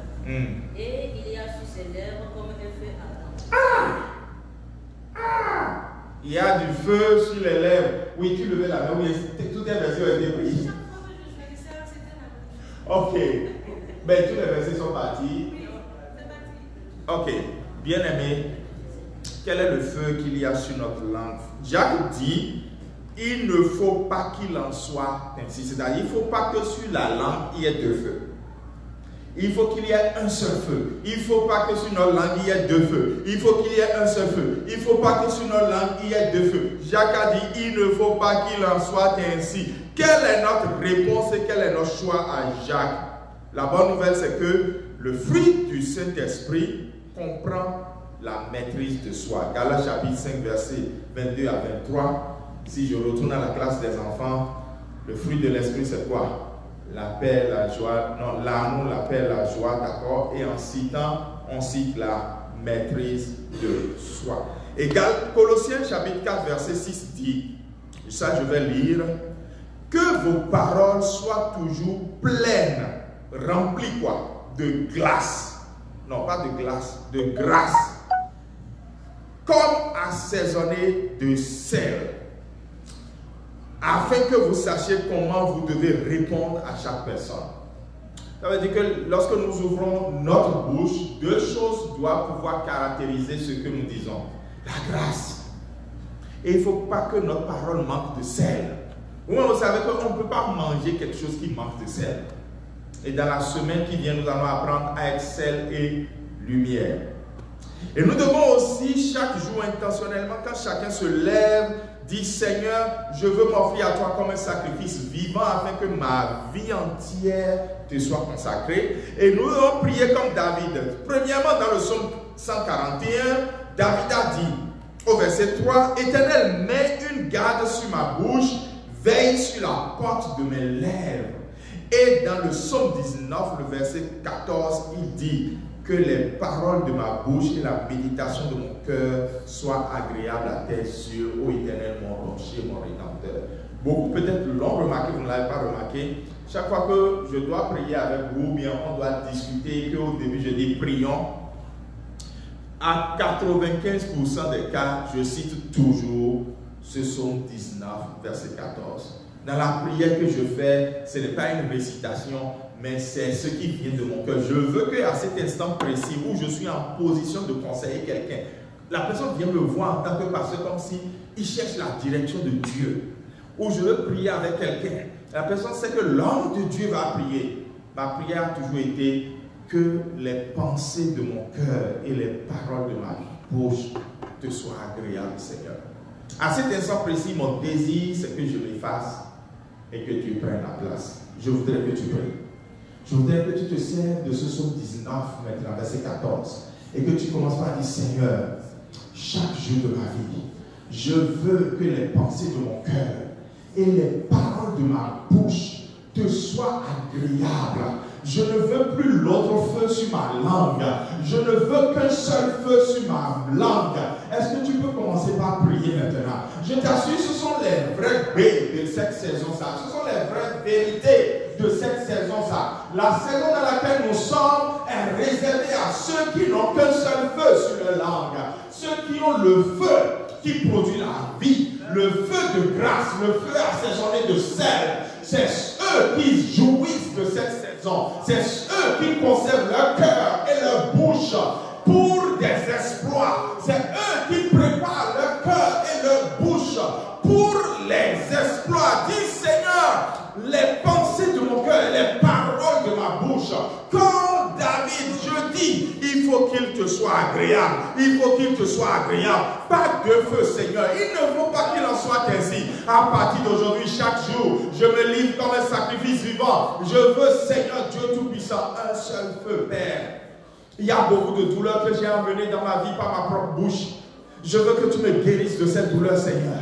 et il y a sur ses lèvres comme un feu ardent. Il y a du feu sur les lèvres. Oui, tu levais la main, oui, toutes les versions ont été prises. Ok. Ben, tous les versets sont partis. Ok. Bien aimé, quel est le feu qu'il y a sur notre langue? Jacques dit, il ne faut pas qu'il en soit ainsi. C'est-à-dire, il ne faut pas que sur la langue, il y ait deux feux. Il faut qu'il y ait un seul feu. Il ne faut pas que sur notre langue, il y ait deux feux. Il faut qu'il y ait un seul feu. Il ne faut pas que sur notre langue, il y ait deux feux. Jacques a dit, il ne faut pas qu'il en soit ainsi. Quelle est notre réponse et quel est notre choix à Jacques? La bonne nouvelle, c'est que le fruit du Saint-Esprit comprend la maîtrise de soi. Galates chapitre 5, versets 22 à 23. Si je retourne à la classe des enfants, le fruit de l'Esprit, c'est quoi? La paix, la joie, non, l'amour, la paix, la joie, d'accord? Et en citant, on cite la maîtrise de soi. Et Colossiens chapitre 4, verset 6 dit, et ça je vais lire, que vos paroles soient toujours pleines, remplies quoi? De glace. Non, pas de glace, de grâce. Comme assaisonnées de sel. Afin que vous sachiez comment vous devez répondre à chaque personne. Ça veut dire que lorsque nous ouvrons notre bouche, deux choses doivent pouvoir caractériser ce que nous disons. La grâce. Et il ne faut pas que notre parole manque de sel. Vous savez qu'on ne peut pas manger quelque chose qui manque de sel. Et dans la semaine qui vient, nous allons apprendre à être sel et lumière. Et nous devons aussi chaque jour intentionnellement, quand chacun se lève, dit Seigneur, je veux m'offrir à toi comme un sacrifice vivant afin que ma vie entière te soit consacrée. Et nous devons prier comme David. Premièrement, dans le psaume 141, David a dit au verset 3, Éternel, mets une garde sur ma bouche, veille sur la porte de mes lèvres. Et dans le psaume 19, le verset 14, il dit que les paroles de ma bouche et la méditation de mon cœur soient agréables à tes yeux, ô Éternel, mon rocher, mon rédempteur. Beaucoup peut-être l'ont remarqué, vous ne l'avez pas remarqué. Chaque fois que je dois prier avec vous, bien on doit discuter, qu'au début je dis prions. À 95% des cas, je cite toujours ce psaume 19, verset 14. Dans la prière que je fais, ce n'est pas une récitation, mais c'est ce qui vient de mon cœur. Je veux qu'à cet instant précis où je suis en position de conseiller quelqu'un, la personne vient me voir en tant que pasteur comme si il cherche la direction de Dieu. Ou je veux prier avec quelqu'un. La personne sait que l'homme de Dieu va prier. Ma prière a toujours été que les pensées de mon cœur et les paroles de ma bouche te soient agréables, Seigneur. À cet instant précis, mon désir, c'est que je m'efface et que tu prennes la place. Je voudrais que tu pries. Je voudrais que tu te serves de ce psaume 19, maintenant, verset 14, et que tu commences par dire, Seigneur, chaque jour de ma vie, je veux que les pensées de mon cœur et les paroles de ma bouche te soient agréables. Je ne veux plus l'autre feu sur ma langue. Je ne veux qu'un seul feu sur ma langue. Est-ce que tu peux commencer par prier maintenant? Je t'assure, ce sont les vraies baies de cette saison-là. Ce sont les vraies vérités de cette saison-là. La saison dans laquelle nous sommes est réservée à ceux qui n'ont qu'un seul feu sur leur langue. Ceux qui ont le feu qui produit la vie, le feu de grâce, le feu assaisonné de sel. C'est eux qui jouissent de cette saison. C'est eux qui conservent leur cœur et leur bouche pour des exploits. C'est eux qui préparent leur cœur et leur bouche pour les exploits. Dis Seigneur, les pensées de mon cœur et les paroles de ma bouche. Comme David, je dis, il faut qu'il te soit agréable. Il faut qu'il te soit agréable. Pas de feu, Seigneur. Il ne faut pas qu'il en soit ainsi. À partir d'aujourd'hui, chaque jour, je me livre comme un sacrifice vivant. Je veux, Seigneur Dieu Tout-Puissant, un seul feu, Père. Il y a beaucoup de douleurs que j'ai emmenées dans ma vie par ma propre bouche. Je veux que tu me guérisses de cette douleur, Seigneur.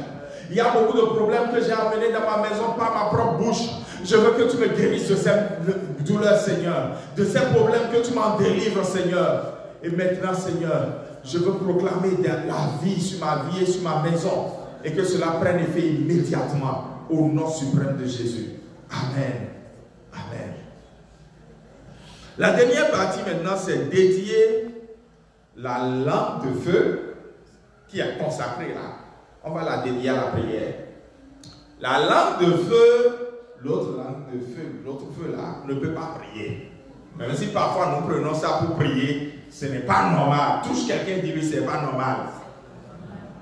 Il y a beaucoup de problèmes que j'ai emmenés dans ma maison par ma propre bouche. Je veux que tu me guérisses de cette douleur, Seigneur. De ces problèmes, que tu m'en délivres, Seigneur. Et maintenant, Seigneur, je veux proclamer la vie sur ma vie et sur ma maison. Et que cela prenne effet immédiatement au nom suprême de Jésus. Amen. Amen. La dernière partie maintenant, c'est dédier la lampe de feu qui est consacrée là. On va la dédier à la prière. La lampe de feu, l'autre lampe de feu, l'autre feu là, ne peut pas prier. Même si parfois nous prenons ça pour prier, ce n'est pas normal. Touche quelqu'un, dit lui, c'est pas normal.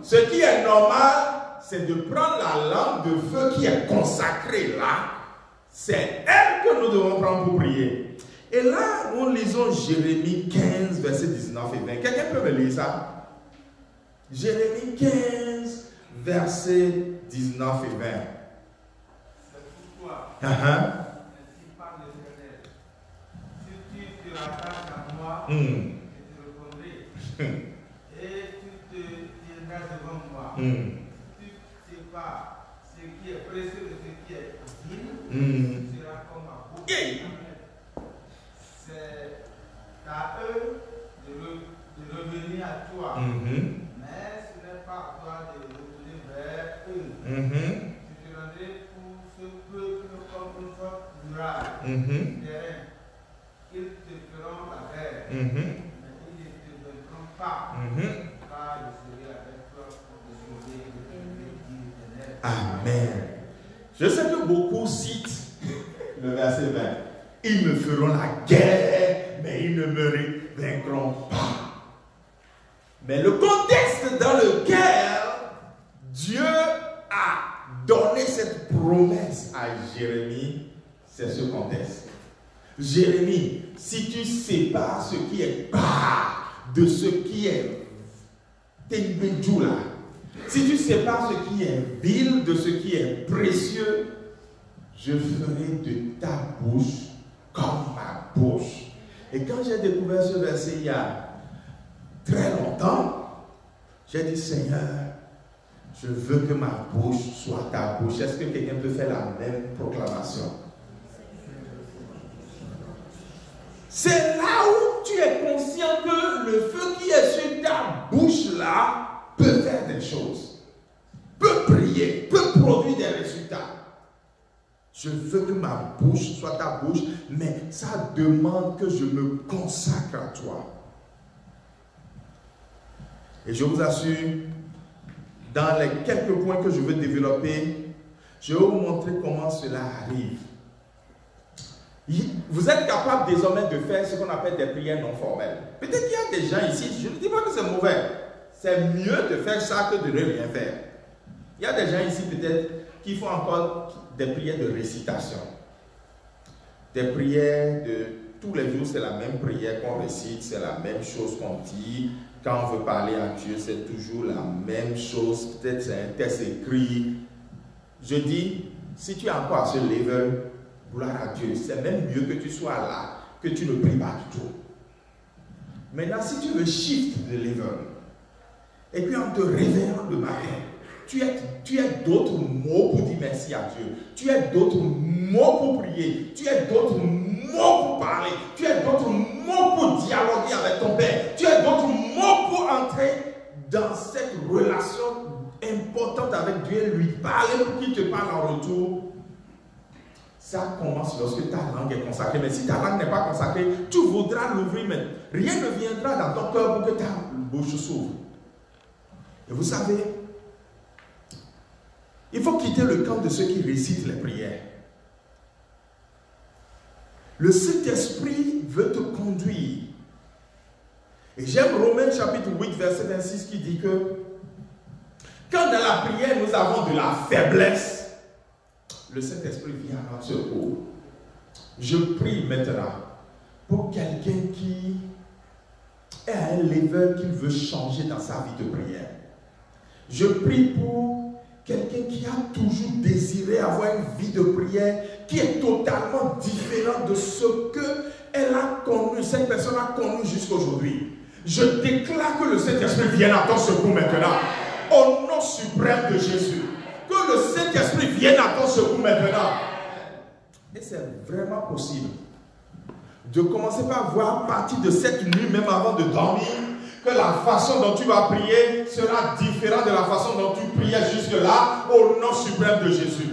Ce qui est normal, c'est de prendre la lampe de feu qui est consacrée là. C'est elle que nous devons prendre pour prier. Et là, nous lisons Jérémie 15, versets 19 et 20. Quelqu'un peut me lire ça? Jérémie 15, versets 19 et 20. C'est pourquoi, ainsi parle l'Éternel, si tu te rattaches à moi, je te répondrai, et tu te tiendras devant moi. Tu sépares ce qui est précieux de ce qui est vil, tu seras comme ma bouche. C'est à eux de revenir à toi. Mais ce n'est pas à toi de retourner vers eux. Tu te rendrais pour ce peuple comme une forte muraille, terrain. Ils te feront la guerre, mais ils ne te vaincront pas, car je serai avec toi pour te sauver de l'Éternel. Amen. Je sais que beaucoup citent le verset 20. Ils me feront la guerre, mais ils ne me vaincront pas. Mais le contexte dans lequel Dieu a donné cette promesse à Jérémie, c'est ce contexte. Jérémie, si tu sépares ce qui est bas de ce qui est Tengbedjoula, si tu sépares ce qui est vil de ce qui est précieux, je ferai de ta bouche comme ma bouche. Et quand j'ai découvert ce verset il y a très longtemps, j'ai dit, Seigneur, je veux que ma bouche soit ta bouche. Est-ce que quelqu'un peut faire la même proclamation? C'est là où tu es conscient que le feu qui est sur ta bouche là peut faire des choses, peut prier, peut produire des résultats. Je veux que ma bouche soit ta bouche, mais ça demande que je me consacre à toi. Et je vous assure, dans les quelques points que je veux développer, je vais vous montrer comment cela arrive. Vous êtes capable désormais de faire ce qu'on appelle des prières non formelles. Peut-être qu'il y a des gens ici, je ne dis pas que c'est mauvais. C'est mieux de faire ça que de ne rien faire. Il y a des gens ici peut-être qui font encore des prières de récitation. Des prières de tous les jours, c'est la même prière qu'on récite, c'est la même chose qu'on dit. Quand on veut parler à Dieu, c'est toujours la même chose. Peut-être c'est un texte écrit. Je dis, si tu es encore à ce level, gloire à Dieu, c'est même mieux que tu sois là, que tu ne pries pas du tout. Maintenant, si tu veux shift de level, et puis en te réveillant le matin, tu as d'autres mots pour dire merci à Dieu. Tu as d'autres mots pour prier. Tu as d'autres mots pour parler. Tu as d'autres mots pour dialoguer avec ton Père. Tu as d'autres mots pour entrer dans cette relation importante avec Dieu et lui parler pour qu'il te parle en retour. Ça commence lorsque ta langue est consacrée. Mais si ta langue n'est pas consacrée, tu voudras l'ouvrir, mais rien ne viendra dans ton cœur pour que ta bouche s'ouvre. Et vous savez, il faut quitter le camp de ceux qui récitent les prières. Le Saint-Esprit veut te conduire. Et j'aime Romains chapitre 8, verset 26 qui dit que quand dans la prière nous avons de la faiblesse, le Saint-Esprit vient à notre secours. Je prie maintenant pour quelqu'un qui est à un level qu'il veut changer dans sa vie de prière. Je prie pour quelqu'un qui a toujours désiré avoir une vie de prière qui est totalement différente de ce qu'elle a connu, cette personne a connu jusqu'aujourd'hui. Je déclare que le Saint-Esprit vienne à ton secours maintenant. Au nom suprême de Jésus. Que le Saint-Esprit vienne à ton secours maintenant. Et c'est vraiment possible de commencer par voir à partir de cette nuit, même avant de dormir, que la façon dont tu vas prier sera différente de la façon dont tu priais jusque-là, au nom suprême de Jésus.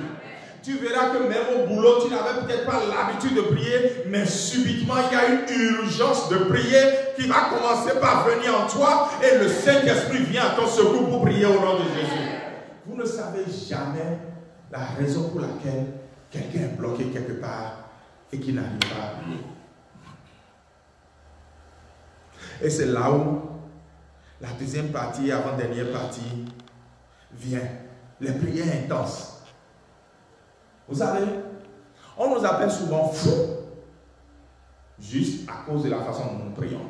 Tu verras que même au boulot, tu n'avais peut-être pas l'habitude de prier, mais subitement, il y a une urgence de prier qui va commencer par venir en toi et le Saint-Esprit vient à ton secours pour prier au nom de Jésus. Vous ne savez jamais la raison pour laquelle quelqu'un est bloqué quelque part et qui n'arrive pas à prier. Et c'est là où la deuxième partie, avant-dernière partie, vient. Les prières intenses. Vous savez, on nous appelle souvent fous, juste à cause de la façon dont nous prions.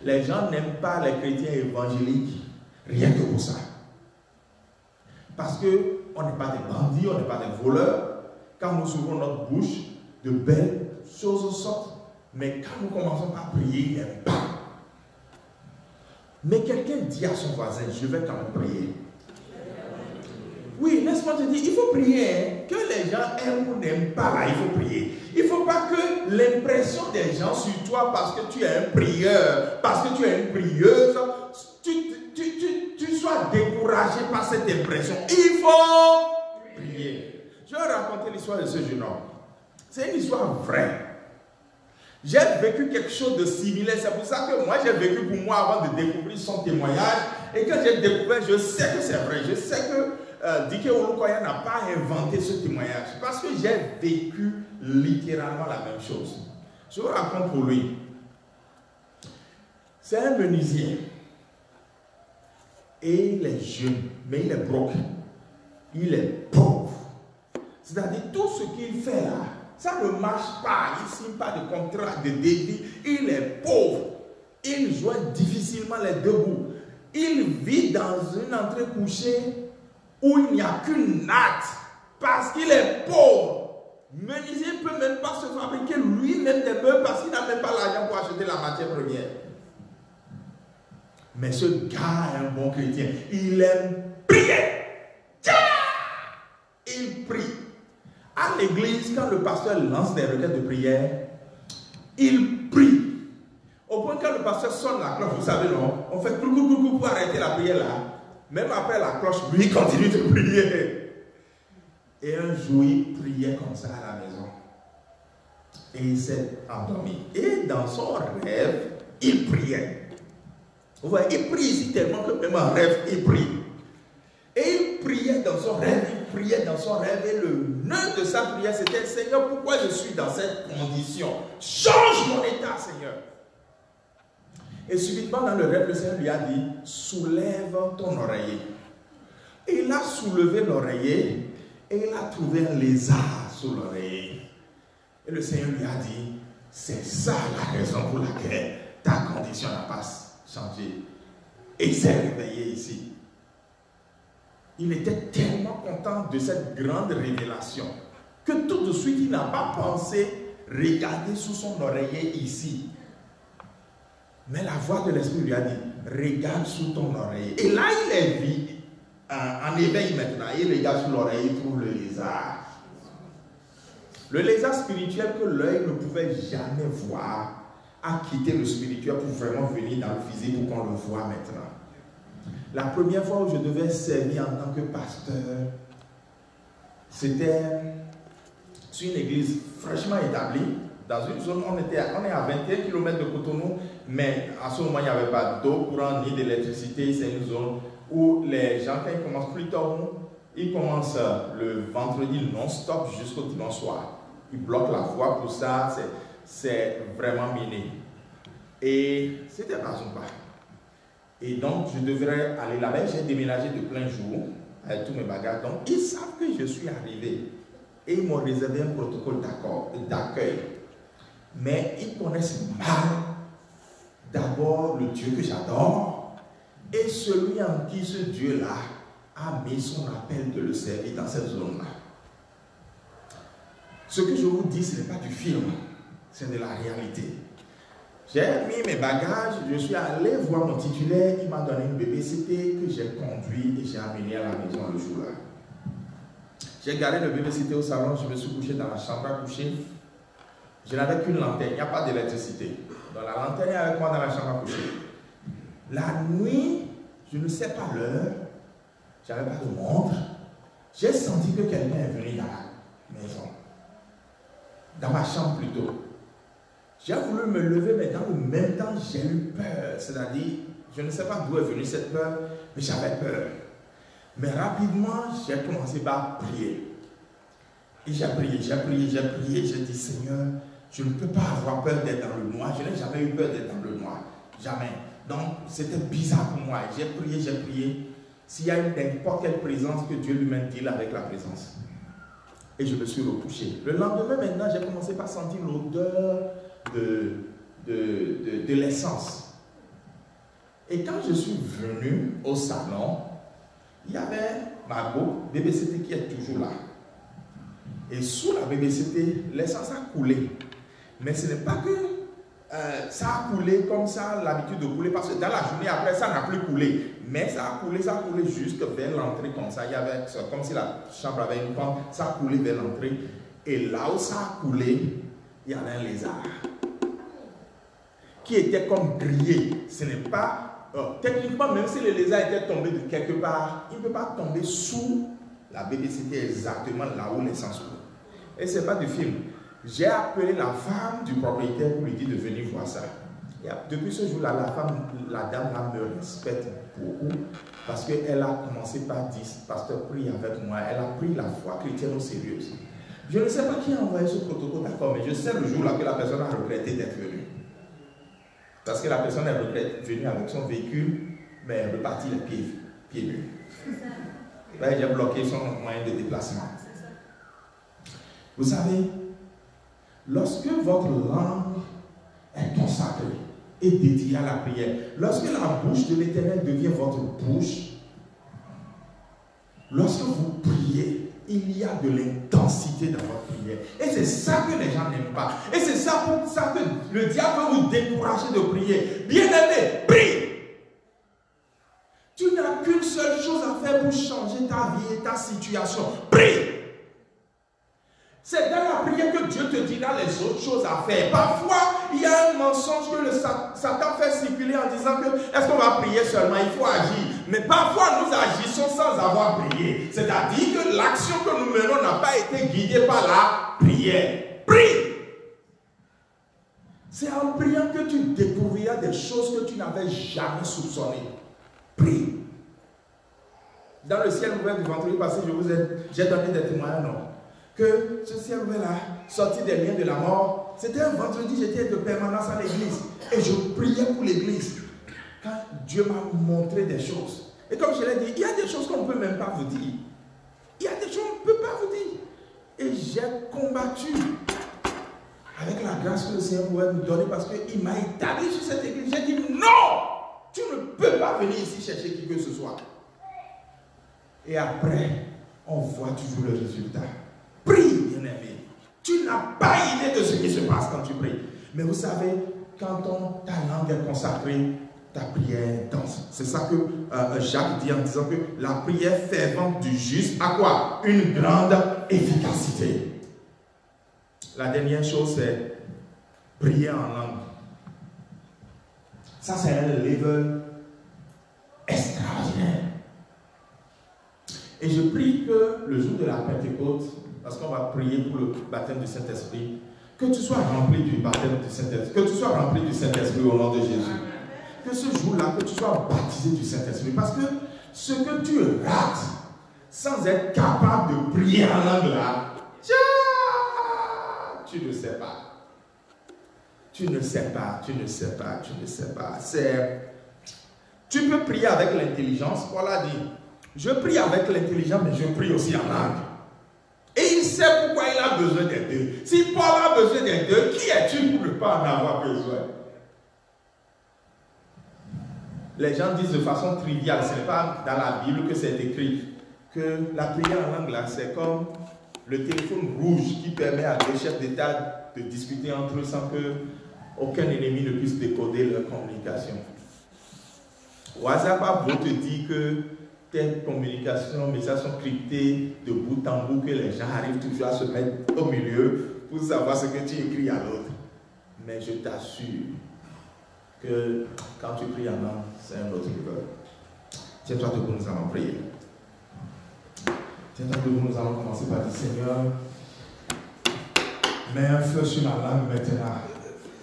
Les gens n'aiment pas les chrétiens évangéliques, rien que pour ça. Parce qu'on n'est pas des bandits, on n'est pas des voleurs. Quand nous ouvrons notre bouche, de belles choses sortent. Mais quand nous commençons par prier, ils n'aiment pas. Mais quelqu'un dit à son voisin, je vais quand même prier. Oui, laisse-moi te dire, il faut prier. Que les gens aiment ou n'aiment pas, là, il faut prier. Il ne faut pas que l'impression des gens sur toi, parce que tu es un prieur, parce que tu es une prieuse, tu sois découragé par cette impression. Il faut prier. Je vais raconter l'histoire de ce jeune homme. C'est une histoire vraie. J'ai vécu quelque chose de similaire. C'est pour ça que moi, j'ai vécu pour moi avant de découvrir son témoignage. Et quand j'ai découvert, je sais que c'est vrai. Je sais que Dike Olukoya n'a pas inventé ce témoignage. Parce que j'ai vécu littéralement la même chose. Je vous raconte pour lui. C'est un menuisier. Et il est jeune, mais il est broke. Il est pauvre. C'est-à-dire, tout ce qu'il fait là, ça ne marche pas. Il ne signe pas de contrat de débit. Il est pauvre. Il joint difficilement les deux bouts. Il vit dans une entrée couchée où il n'y a qu'une natte. Parce qu'il est pauvre. Menuisier ne peut même pas se fabriquer lui-même des meubles parce qu'il n'a même pas l'argent pour acheter la matière première. Mais ce gars est un bon chrétien. Il aime prier. Il prie. À l'église, quand le pasteur lance des requêtes de prière, il prie. Au point que quand le pasteur sonne la cloche, vous savez, non, on fait coucou pour arrêter la prière là. Même après la cloche, lui continue de prier. Et un jour, il priait comme ça à la maison. Et il s'est endormi. Et dans son rêve, il priait. Vous voyez, il prie ici tellement que même en rêve, il prie. Et il priait dans son rêve, et le nœud de sa prière, c'était: Seigneur, pourquoi je suis dans cette condition? Change mon état, Seigneur. Et subitement dans le rêve, le Seigneur lui a dit: soulève ton oreiller. Et il a soulevé l'oreiller, Et il a trouvé un lézard sous l'oreiller. Et le Seigneur lui a dit, c'est ça la raison pour laquelle ta condition n'a pas changé. Et il s'est réveillé ici. Il était tellement content de cette grande révélation que tout de suite, il n'a pas pensé regarder sous son oreiller ici. Mais la voix de l'Esprit lui a dit, regarde sous ton oreiller. Et là, il est vu en éveil maintenant. Il regarde sous l'oreille, il trouve le lézard. Le lézard spirituel que l'œil ne pouvait jamais voir a quitté le spirituel pour vraiment venir dans le physique pour qu'on le voit maintenant. La première fois où je devais servir en tant que pasteur, c'était sur une église fraîchement établie, dans une zone, on est à 21 km de Cotonou, mais à ce moment, il n'y avait pas d'eau courante ni d'électricité. C'est une zone où les gens, quand ils commencent plus tôt, ils commencent le vendredi non-stop jusqu'au dimanche soir. Ils bloquent la voie pour ça, c'est vraiment miné. Et c'était pas Zumba. Et donc, je devrais aller là-bas. J'ai déménagé de plein jour avec tous mes bagages. Donc, ils savent que je suis arrivé. Et ils m'ont réservé un protocole d'accueil. Mais ils connaissent mal d'abord le Dieu que j'adore et celui en qui ce Dieu-là a mis son appel de le servir dans cette zone-là. Ce que je vous dis, ce n'est pas du film, c'est de la réalité. J'ai mis mes bagages, je suis allé voir mon titulaire, il m'a donné une BBCT que j'ai conduit et j'ai amené à la maison le jour-là. J'ai garé le BBCT au salon, je me suis couché dans la chambre à coucher. Je n'avais qu'une lanterne, il n'y a pas d'électricité. Donc la lanterne est avec moi dans la chambre à coucher. La nuit, je ne sais pas l'heure, je n'avais pas de montre. J'ai senti que quelqu'un est venu dans la maison. Dans ma chambre plutôt. J'ai voulu me lever, mais dans le même temps, j'ai eu peur. C'est-à-dire, je ne sais pas d'où est venue cette peur, mais j'avais peur. Mais rapidement, j'ai commencé par prier. Et j'ai prié, j'ai dit, Seigneur, je ne peux pas avoir peur d'être dans le noir. Je n'ai jamais eu peur d'être dans le noir. Jamais. Donc, c'était bizarre pour moi. J'ai prié. S'il y a n'importe quelle présence, que Dieu lui-même deal avec la présence. Et je me suis recouché. Le lendemain, maintenant, j'ai commencé par sentir l'odeur de l'essence. Et quand je suis venu au salon, il y avait Margot, BBCT qui est toujours là. Et sous la BBCT, l'essence a coulé. Mais ce n'est pas que ça a coulé comme ça a l'habitude de couler, parce que dans la journée après, ça n'a plus coulé. Mais ça a coulé jusque vers l'entrée comme ça. Il y avait, comme si la chambre avait une pente, ça a coulé vers l'entrée. Et là où ça a coulé, il y avait un lézard qui était comme grillé. Ce n'est pas, techniquement, même si le lézard était tombé de quelque part, il ne peut pas tomber sous la BBCT exactement là où l'essence coule. Et ce n'est pas du film. J'ai appelé la femme du propriétaire pour lui dire de venir voir ça. Et depuis ce jour-là, la dame là me respecte beaucoup parce qu'elle a commencé par dire, pasteur, prie avec moi. Elle a pris la foi chrétienne au sérieux. Je ne sais pas qui a envoyé ce protocole, d'accord, mais je sais le jour là que la personne a regretté d'être venue. Parce que la personne est venue avec son véhicule, mais elle est repartie les pieds nus. Là, j'ai bloqué son moyen de déplacement. Vous savez, lorsque votre langue est consacrée et dédiée à la prière, lorsque la bouche de l'Éternel devient votre bouche, lorsque vous priez, il y a de l'intensité dans votre prière. Et c'est ça que les gens n'aiment pas. Et c'est ça pour ça que le diable veut vous décourager de prier. Bien-aimé, prie! Tu n'as qu'une seule chose à faire pour changer ta vie et ta situation. Prie! C'est dans la prière que Dieu te dira les autres choses à faire. Parfois, il y a un mensonge que le Satan fait circuler en disant que est-ce qu'on va prier seulement? Il faut agir. Mais parfois, nous agissons sans avoir prié. C'est-à-dire que l'action que nous menons n'a pas été guidée par la prière. Prie! C'est en priant que tu découvriras des choses que tu n'avais jamais soupçonnées. Prie. Dans le ciel ouvert du vendredi passé, j'ai donné des témoignages, non? Que ce ciel ouvert là, sorti des liens de la mort, c'était un vendredi, j'étais de permanence à l'église. Et je priais pour l'église. Quand Dieu m'a montré des choses. Et comme je l'ai dit, il y a des choses qu'on ne peut même pas vous dire. Il y a des choses qu'on ne peut pas vous dire. Et j'ai combattu avec la grâce que le Seigneur pouvait nous donner parce qu'il m'a établi sur cette église. J'ai dit non, tu ne peux pas venir ici chercher qui que ce soit. Et après, on voit toujours le résultat. Prie, bien-aimé. Tu n'as pas idée de ce qui se passe quand tu pries. Mais vous savez, quand ta langue est consacrée, ta prière est dense. C'est ça que Jacques dit en disant que la prière fervente du juste a quoi? Une grande efficacité. La dernière chose, c'est prier en langue. Ça, c'est un level extraordinaire. Et je prie que le jour de la Pentecôte, parce qu'on va prier pour le baptême du Saint-Esprit, que tu sois rempli du baptême du Saint-Esprit, que tu sois rempli du Saint-Esprit au nom de Jésus. Que ce jour-là, que tu sois baptisé du Saint-Esprit. Parce que ce que tu rates, sans être capable de prier en langue là, tu ne sais pas. Tu ne sais pas, tu ne sais pas, tu ne sais pas. Tu peux prier avec l'intelligence. Paul a dit, je prie avec l'intelligence, mais je prie aussi en langue. Et il sait pourquoi il a besoin des deux. Si Paul a besoin des deux, qui es-tu pour ne pas en avoir besoin? Les gens disent de façon triviale, ce n'est pas dans la Bible que c'est écrit, que la prière en langue là, c'est comme le téléphone rouge qui permet à deux chefs d'État de discuter entre eux sans que aucun ennemi ne puisse décoder leur communication. Au hasard, pas beau te dire que tes communications, messages sont cryptés de bout en bout, que les gens arrivent toujours à se mettre au milieu pour savoir ce que tu écris à l'autre. Mais je t'assure que quand tu pries en langue, c'est un autre niveau. Tiens-toi debout, nous allons prier. Tiens-toi debout, nous allons commencer par dire, Seigneur, mets un feu sur ma langue maintenant.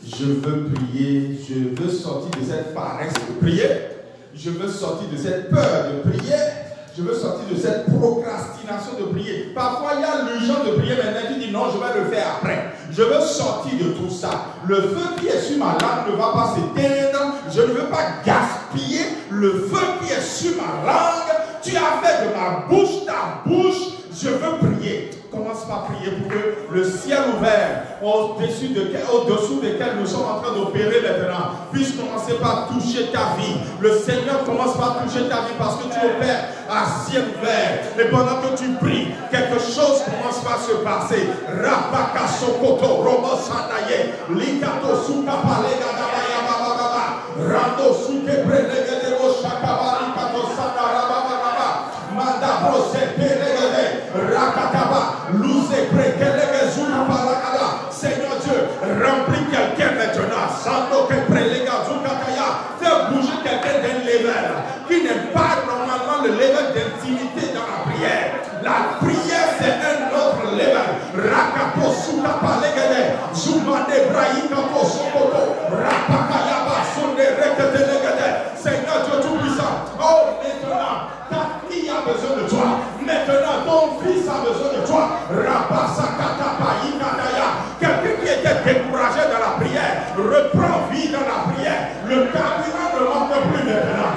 Je veux prier, je veux sortir de cette paresse de prier. Je veux sortir de cette peur de prier. Je veux sortir de cette procrastination de prier. Parfois, il y a l'urgence de prier. Maintenant, tu dis non, je vais le faire après. Je veux sortir de tout ça. Le feu qui est sur ma langue ne va pas s'éteindre. Je ne veux pas gaspiller le feu qui est sur ma langue. Tu as fait de ma bouche ta bouche. Je veux prier. Commence par prier pour que le ciel ouvert, au-dessous desquels nous sommes en train d'opérer maintenant, puisse commencer par toucher ta vie. Le Seigneur commence par toucher ta vie parce que tu opères à ciel ouvert. Et pendant que tu pries, quelque chose commence par se passer. Rapaka sokoto robo sandaye, likato sukapa lega dabaya bababa, rando suke prelega de roshakabari kato sandara bababa, manda brose pelegade, rakataba, luze prekelege zukabalagada. Seigneur Dieu, remplis quelqu'un maintenant, sando que prelega zukakaya, fais bouger quelqu'un d'un level qui n'est pas normalement le level d'intimité dans la prière. La prière c'est un autre level. Rakapo sukapalegade, zumane braïkapo sokoto, rapakayaba sonde reketelegade. Seigneur Dieu tout-puissant, oh maintenant, ta fille a besoin de toi. Maintenant, ton fils a besoin de toi. Quelqu'un qui était découragé dans la prière, reprend vie dans la prière. Le carburant ne manque plus maintenant.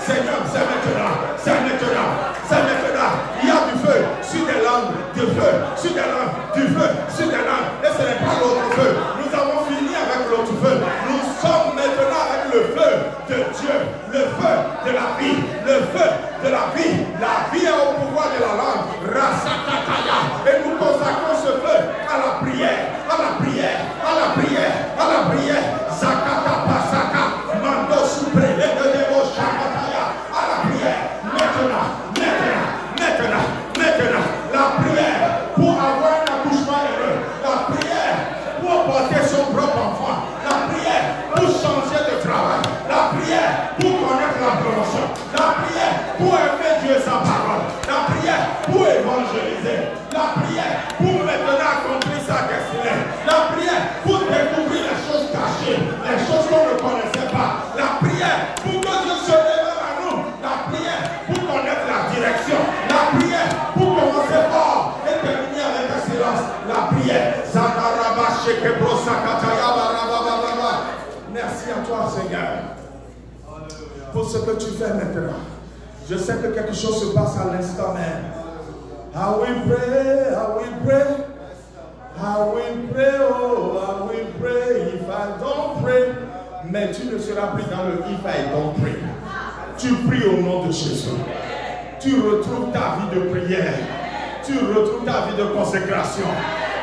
Seigneur, c'est maintenant, c'est maintenant, c'est maintenant. Il y a du feu sur des langues, du feu sur des langues, du feu sur des langues. Et ce n'est pas l'autre feu. Nous avons fini avec l'autre feu. Nous sommes maintenant avec le feu de Dieu, le feu de la Merci à toi, Seigneur, pour ce que tu fais maintenant. Je sais que quelque chose se passe à l'instant même. I will pray, I will pray. I will pray, oh, I will pray if I don't pray. Mais tu ne seras plus dans le if I don't pray. Tu pries au nom de Jésus. Tu retrouves ta vie de prière. Tu retrouves ta vie de consécration.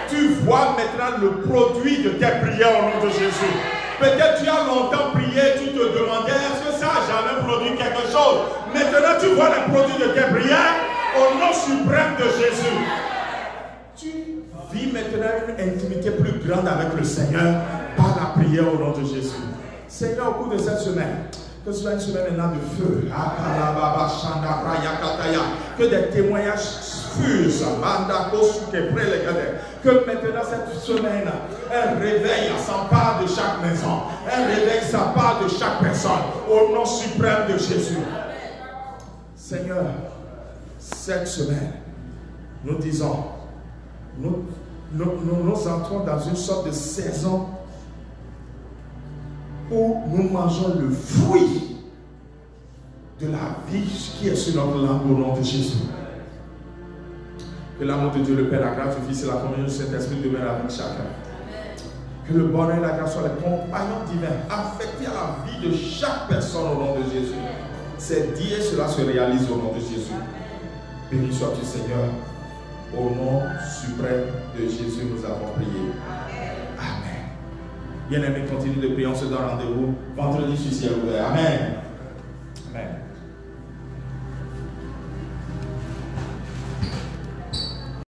Tu vois maintenant le produit de tes prières au nom de Jésus. Peut-être tu as longtemps prié, tu te demandais est-ce que ça a jamais produit quelque chose. Maintenant tu vois le produit de tes prières au nom suprême de Jésus. Tu vis maintenant une intimité plus grande avec le Seigneur par la prière au nom de Jésus. Seigneur, au cours de cette semaine, que ce soit une semaine maintenant de feu, que des témoignages fusent, que maintenant cette semaine, un réveil s'empare de chaque maison, un réveil s'empare de chaque personne, au nom suprême de Jésus. Seigneur, cette semaine, nous disons, nous entrons dans une sorte de saison où nous mangeons le fruit de la vie qui est sur notre langue au nom de Jésus. Que l'amour de Dieu, le Père, la grâce du Fils et la communion du Saint-Esprit demeurent avec chacun. Que le bonheur et la grâce soient les compagnons divins affectés à la vie de chaque personne au nom de Jésus. C'est dit et cela se réalise au nom de Jésus. Béni sois-tu, Seigneur. Au nom suprême de Jésus, nous avons prié. Amen. Bien-aimés, continue de prier. On se donne rendez-vous vendredi sur ciel ouvert. Amen. Amen.